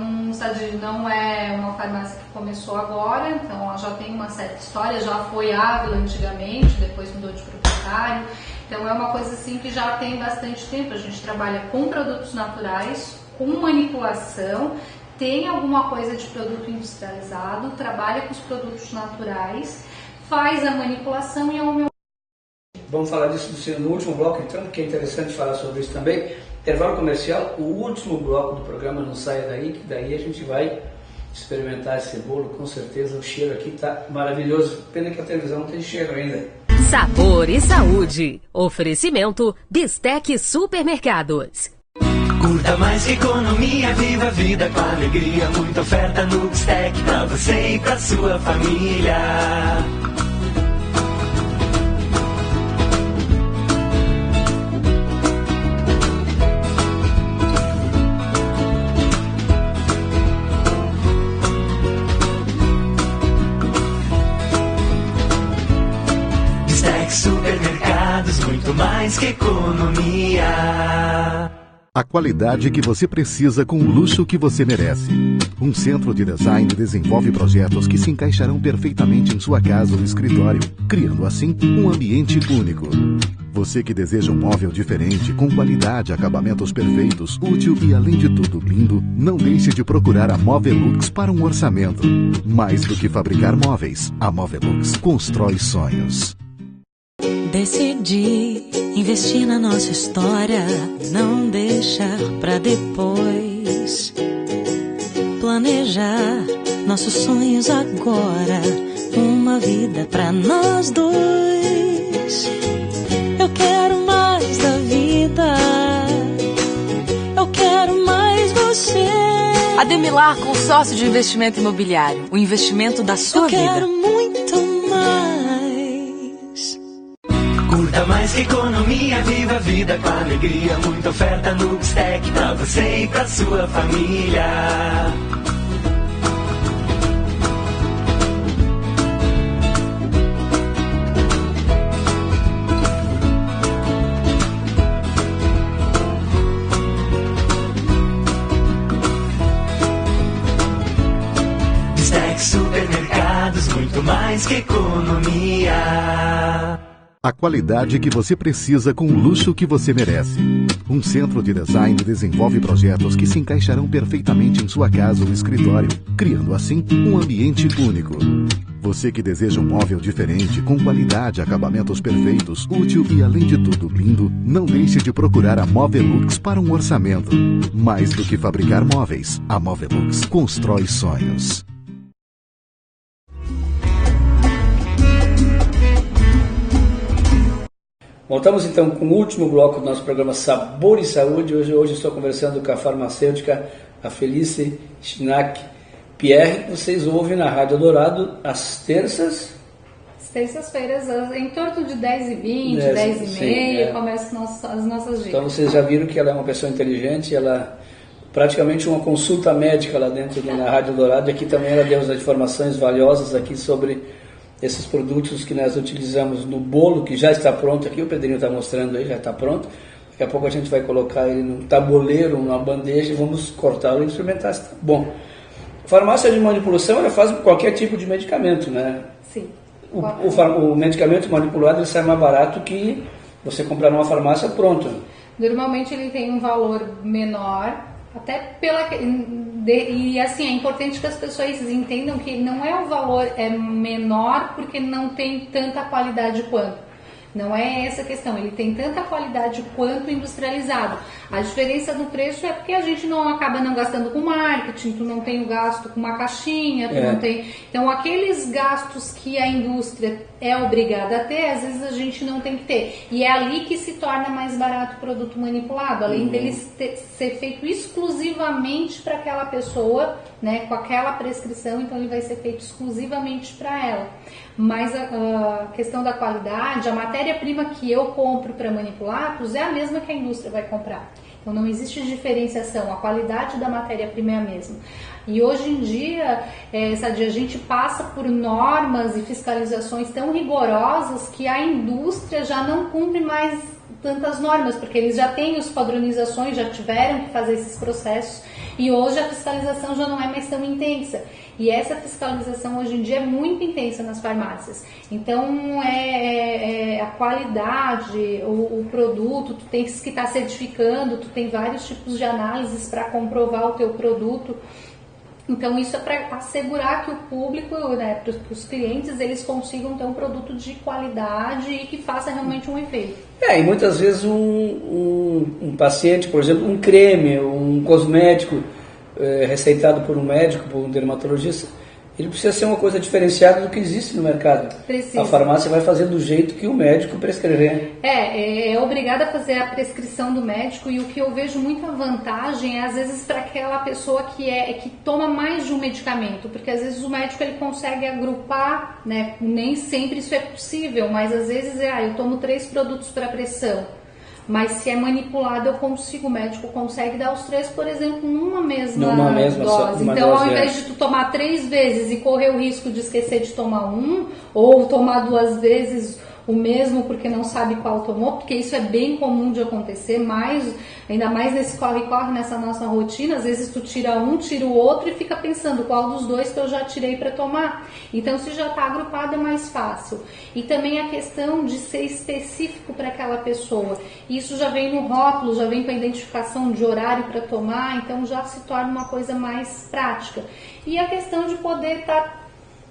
não é uma farmácia que começou agora, então ela já tem uma certa história, já foi Ávila antigamente, depois mudou de proprietário. Então é uma coisa assim que já tem bastante tempo. A gente trabalha com produtos naturais, com manipulação, tem alguma coisa de produto industrializado, trabalha com os produtos naturais, faz a manipulação e é o meu... Vamos falar disso no último bloco, então, que é interessante falar sobre isso também. Intervalo comercial, o último bloco do programa, não saia daí, que daí a gente vai experimentar esse bolo, com certeza o cheiro aqui está maravilhoso. Pena que a televisão não tem cheiro ainda. Sabor e saúde. Oferecimento Bistec Supermercados. Curta mais que economia, viva a vida com alegria. Muita oferta no Bistec pra você e pra sua família. Bistec Supermercados, muito mais que economia. A qualidade que você precisa com o luxo que você merece. Um centro de design desenvolve projetos que se encaixarão perfeitamente em sua casa ou escritório, criando assim um ambiente único. Você que deseja um móvel diferente, com qualidade, acabamentos perfeitos, útil e além de tudo lindo, não deixe de procurar a Movelux para um orçamento. Mais do que fabricar móveis, a Movelux constrói sonhos. Decidi investir na nossa história, não deixar pra depois. Planejar nossos sonhos agora, uma vida pra nós dois. Eu quero mais da vida, eu quero mais você. Ademilar Consórcio de Investimento Imobiliário, o investimento da sua vida. Eu quero muito mais. Curta mais que economia, viva a vida com alegria. Muita oferta no Bistec pra você e pra sua família. Bistec Supermercados, muito mais que economia. A qualidade que você precisa com o luxo que você merece. Um centro de design desenvolve projetos que se encaixarão perfeitamente em sua casa ou escritório, criando assim um ambiente único. Você que deseja um móvel diferente, com qualidade, acabamentos perfeitos, útil e além de tudo lindo, não deixe de procurar a Movelux para um orçamento. Mais do que fabricar móveis, a Movelux constrói sonhos. Voltamos então com o último bloco do nosso programa Sabor e Saúde. Hoje estou conversando com a farmacêutica, a Felice Schnack-Pierre, que vocês ouvem na Rádio Dourado às terças. Às terças-feiras, em torno de 10h20, 10h30, começam as nossas dicas. Então vocês já viram que ela é uma pessoa inteligente, ela praticamente uma consulta médica lá dentro na Rádio Dourado. E aqui também ela deu as informações valiosas aqui sobre esses produtos que nós utilizamos no bolo, que já está pronto aqui, o Pedrinho está mostrando aí, já está pronto. Daqui a pouco a gente vai colocar ele num tabuleiro, numa bandeja, e vamos cortá-lo e experimentar se está bom. Farmácia de manipulação, ela faz qualquer tipo de medicamento, né? Sim. O medicamento manipulado ele sai mais barato que você comprar numa farmácia pronto. Normalmente ele tem um valor menor, até e assim, é importante que as pessoas entendam que não é o valor menor porque não tem tanta qualidade quanto. Não é essa a questão, ele tem tanta qualidade quanto industrializado. A diferença no preço é porque a gente acaba não gastando com marketing, tu não tem o gasto com uma caixinha, tu não tem... Então aqueles gastos que a indústria é obrigada a ter, às vezes a gente não tem que ter. E é ali que se torna mais barato o produto manipulado, além dele ser feito exclusivamente para aquela pessoa, né, com aquela prescrição, então ele vai ser feito exclusivamente para ela. Mas a questão da qualidade, a matéria-prima que eu compro para manipulados é a mesma que a indústria vai comprar. Então não existe diferenciação, a qualidade da matéria-prima é a mesma. E hoje em dia, a gente passa por normas e fiscalizações tão rigorosas que a indústria já não cumpre mais tantas normas, porque eles já têm as padronizações, já tiveram que fazer esses processos, e hoje a fiscalização já não é mais tão intensa. E essa fiscalização hoje em dia é muito intensa nas farmácias. Então, a qualidade, o produto, tu tens que estar certificando, tu tem vários tipos de análises para comprovar o teu produto. Então, isso é para assegurar que o público, né, para os clientes, eles consigam ter um produto de qualidade e que faça realmente um efeito. E muitas vezes um paciente, por exemplo, um creme, um cosmético, receitado por um médico, por um dermatologista, ele precisa ser uma coisa diferenciada do que existe no mercado. Precisa. A farmácia vai fazer do jeito que o médico prescrever. É obrigada a fazer a prescrição do médico, e o que eu vejo muita vantagem é às vezes para aquela pessoa que toma mais de um medicamento, porque às vezes o médico ele consegue agrupar, né? Nem sempre isso é possível, mas às vezes eu tomo 3 produtos para pressão. Mas se é manipulado, o médico consegue dar os 3, por exemplo, numa mesma dose. Então, ao invés de tu tomar 3 vezes e correr o risco de esquecer de tomar um, ou tomar 2 vezes o mesmo porque não sabe qual tomou, porque isso é bem comum de acontecer, ainda mais nesse corre-corre, nessa nossa rotina. Às vezes tu tira um, tira o outro e fica pensando qual dos 2 que eu já tirei para tomar. Então, se já está agrupado, é mais fácil. E também a questão de ser específico para aquela pessoa. Isso já vem no rótulo, já vem com a identificação de horário para tomar, então já se torna uma coisa mais prática. E a questão de poder estar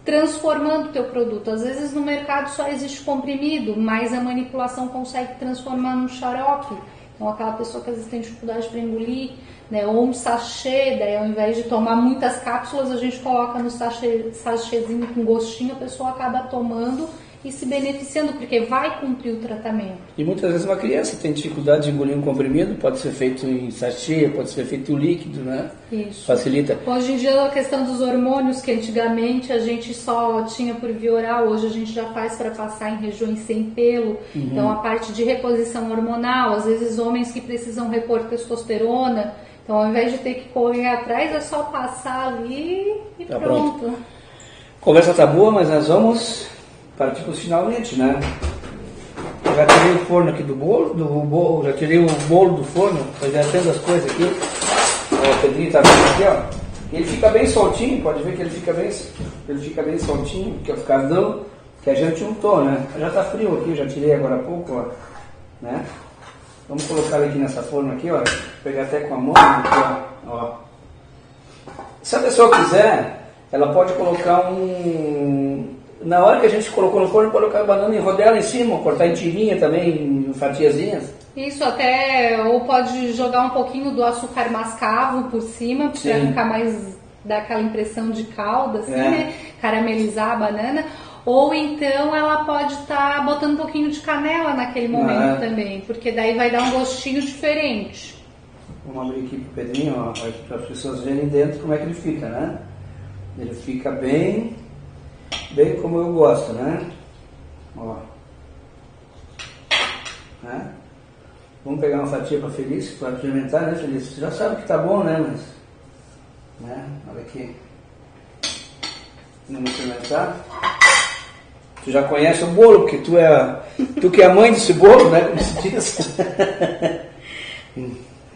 transformando o teu produto. Às vezes no mercado só existe comprimido, mas a manipulação consegue transformar num xarope. Então aquela pessoa que às vezes tem dificuldade para engolir, né, ou um sachê, daí ao invés de tomar muitas cápsulas, a gente coloca no sachêzinho com gostinho, a pessoa acaba tomando e se beneficiando, porque vai cumprir o tratamento. E muitas vezes uma criança tem dificuldade de engolir um comprimido, pode ser feito em sachê, pode ser feito em líquido, né? Isso. Facilita. Hoje em dia a questão dos hormônios, que antigamente a gente só tinha por via oral, hoje a gente já faz para passar em regiões sem pelo. Então a parte de reposição hormonal, às vezes homens que precisam repor testosterona, então ao invés de ter que correr atrás, é só passar ali e tá pronto. A conversa tá boa, mas nós vamos partir para finalmente, né? Eu já tirei o forno aqui do bolo, já tirei o bolo do forno, estou já tendo as coisas aqui. O Pedrinho tá vendo aqui, ó. Ele fica bem soltinho, pode ver que ele fica bem soltinho, que é o carvão que a gente untou, né? Já tá frio aqui, eu já tirei agora há pouco, ó, né? Vamos colocar ele aqui nessa forma aqui, ó. Vou pegar até com a mão aqui, ó. Se a pessoa quiser, ela pode colocar na hora que a gente colocou no forno, colocar a banana em rodela em cima, cortar em tirinha também, em fatiazinhas. Isso, ou pode jogar um pouquinho do açúcar mascavo por cima, para ficar mais, dar aquela impressão de calda, assim, né? Caramelizar a banana. Ou então ela pode estar botando um pouquinho de canela naquele momento também, porque daí vai dar um gostinho diferente. Vamos abrir aqui pro Pedrinho, ó, para as pessoas verem dentro como é que ele fica, né? Ele fica bem como eu gosto, né? Ó. Né? Vamos pegar uma fatia para Feliz, para experimentar, né, Feliz? Você já sabe que tá bom, né? Mas, né? Olha aqui. Vamos experimentar. Tu já conhece o bolo, porque tu que é a mãe desse bolo, né? Como se diz.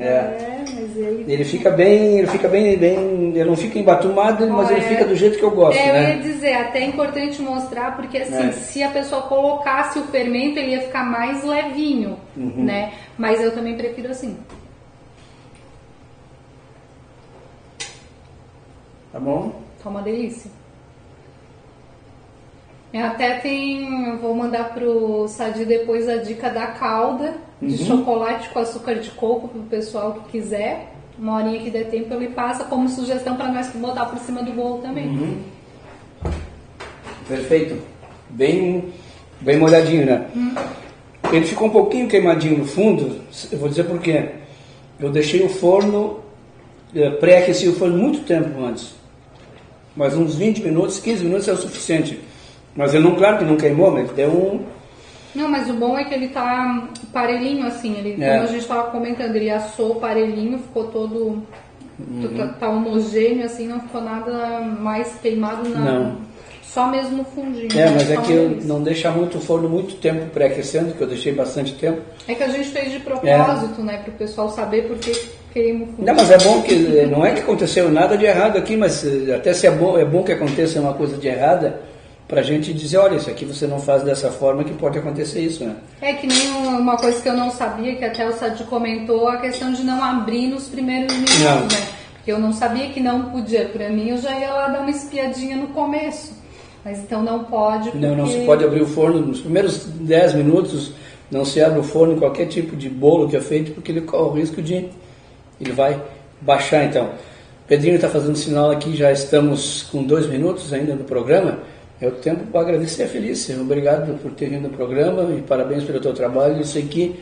Mas ele fica bem, ele não fica embatumado, mas ele fica do jeito que eu gosto, né? Eu ia dizer, até é importante mostrar, porque assim, se a pessoa colocasse o fermento, ele ia ficar mais levinho, né? Mas eu também prefiro assim. Tá bom? Tá uma delícia. Até vou mandar pro Sadi depois a dica da calda de chocolate com açúcar de coco pro pessoal que quiser. Uma horinha que der tempo ele passa como sugestão para nós botar por cima do bolo também. Perfeito. Bem molhadinho, né? Ele ficou um pouquinho queimadinho no fundo, eu vou dizer por quê. Eu deixei o forno, pré-aqueci o forno muito tempo antes. Mas uns 20 minutos, 15 minutos é o suficiente. Mas claro que não queimou, mas deu um... Não, mas o bom é que ele tá parelhinho assim, como a gente estava comentando, ele assou parelhinho, ficou todo... Tá homogêneo assim, não ficou nada mais queimado, não. Só mesmo o fundinho. Mas é que eu não deixar muito o forno muito tempo pré-aquecendo, que eu deixei bastante tempo. É que a gente fez de propósito, né, para o pessoal saber por que queima o fundinho. Não, mas é bom que, não é que aconteceu nada de errado aqui, mas até se é bom que aconteça uma coisa de errada, pra gente dizer, olha, isso aqui você não faz dessa forma que pode acontecer isso, né? É que nem uma coisa que eu não sabia, que até o Sadi comentou, a questão de não abrir nos primeiros minutos, né? Porque eu não sabia que não podia. Pra mim, eu já ia lá dar uma espiadinha no começo. Mas então não pode, porque... Não se pode abrir o forno nos primeiros 10 minutos, não se abre o forno em qualquer tipo de bolo que é feito, porque ele corre o risco de... Ele vai baixar, então. Pedrinho está fazendo sinal aqui, já estamos com 2 minutos ainda no programa. É o tempo para agradecer a Felícia. Obrigado por ter vindo ao programa e parabéns pelo teu trabalho. Eu sei que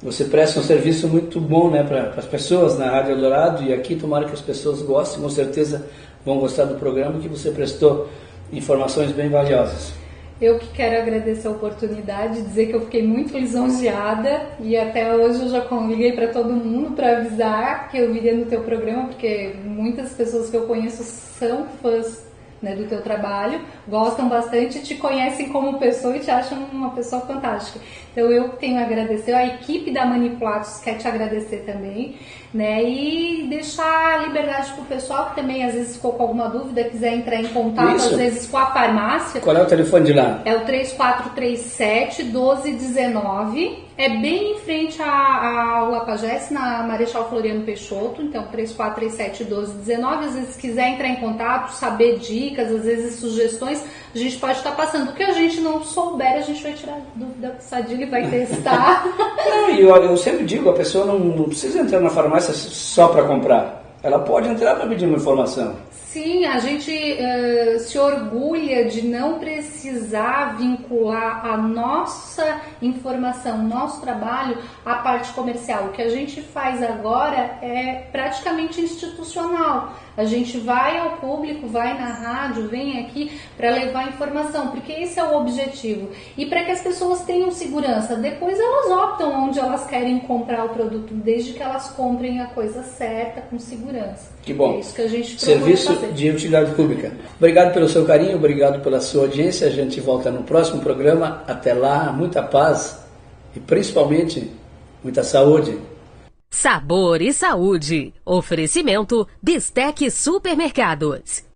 você presta um serviço muito bom, né, para as pessoas na Rádio Eldorado, e aqui tomara que as pessoas gostem, com certeza vão gostar do programa, que você prestou informações bem valiosas. Eu que quero agradecer a oportunidade, dizer que eu fiquei muito lisonjeada e até hoje eu já liguei para todo mundo para avisar que eu viria no teu programa, porque muitas pessoas que eu conheço são fãs, né, do teu trabalho, gostam bastante, te conhecem como pessoa e te acham uma pessoa fantástica. Então eu tenho a agradecer, a equipe da Manipulatos quer te agradecer também, né, e deixar a liberdade para o pessoal que também às vezes ficou com alguma dúvida, quiser entrar em contato, às vezes com a farmácia. Qual é o telefone de lá? É o 3437-1219, é bem em frente ao Lapagés, na Marechal Floriano Peixoto, então 3437-1219, às vezes quiser entrar em contato, saber dicas, às vezes sugestões, a gente pode estar passando. O que a gente não souber, a gente vai tirar dúvida com o Sadio e vai testar. Não, e eu sempre digo, a pessoa não precisa entrar na farmácia só para comprar. Ela pode entrar para pedir uma informação. Sim, a gente se orgulha de não precisar vincular a nossa informação, nosso trabalho à parte comercial. O que a gente faz agora é praticamente institucional. A gente vai ao público, vai na rádio, vem aqui para levar informação, porque esse é o objetivo. E para que as pessoas tenham segurança, depois elas optam onde elas querem comprar o produto, desde que elas comprem a coisa certa, com segurança. Que bom. É isso que a gente Serviço de utilidade pública. Obrigado pelo seu carinho, obrigado pela sua audiência. A gente volta no próximo programa. Até lá, muita paz e principalmente muita saúde. Sabor e Saúde. Oferecimento Bistec Supermercados.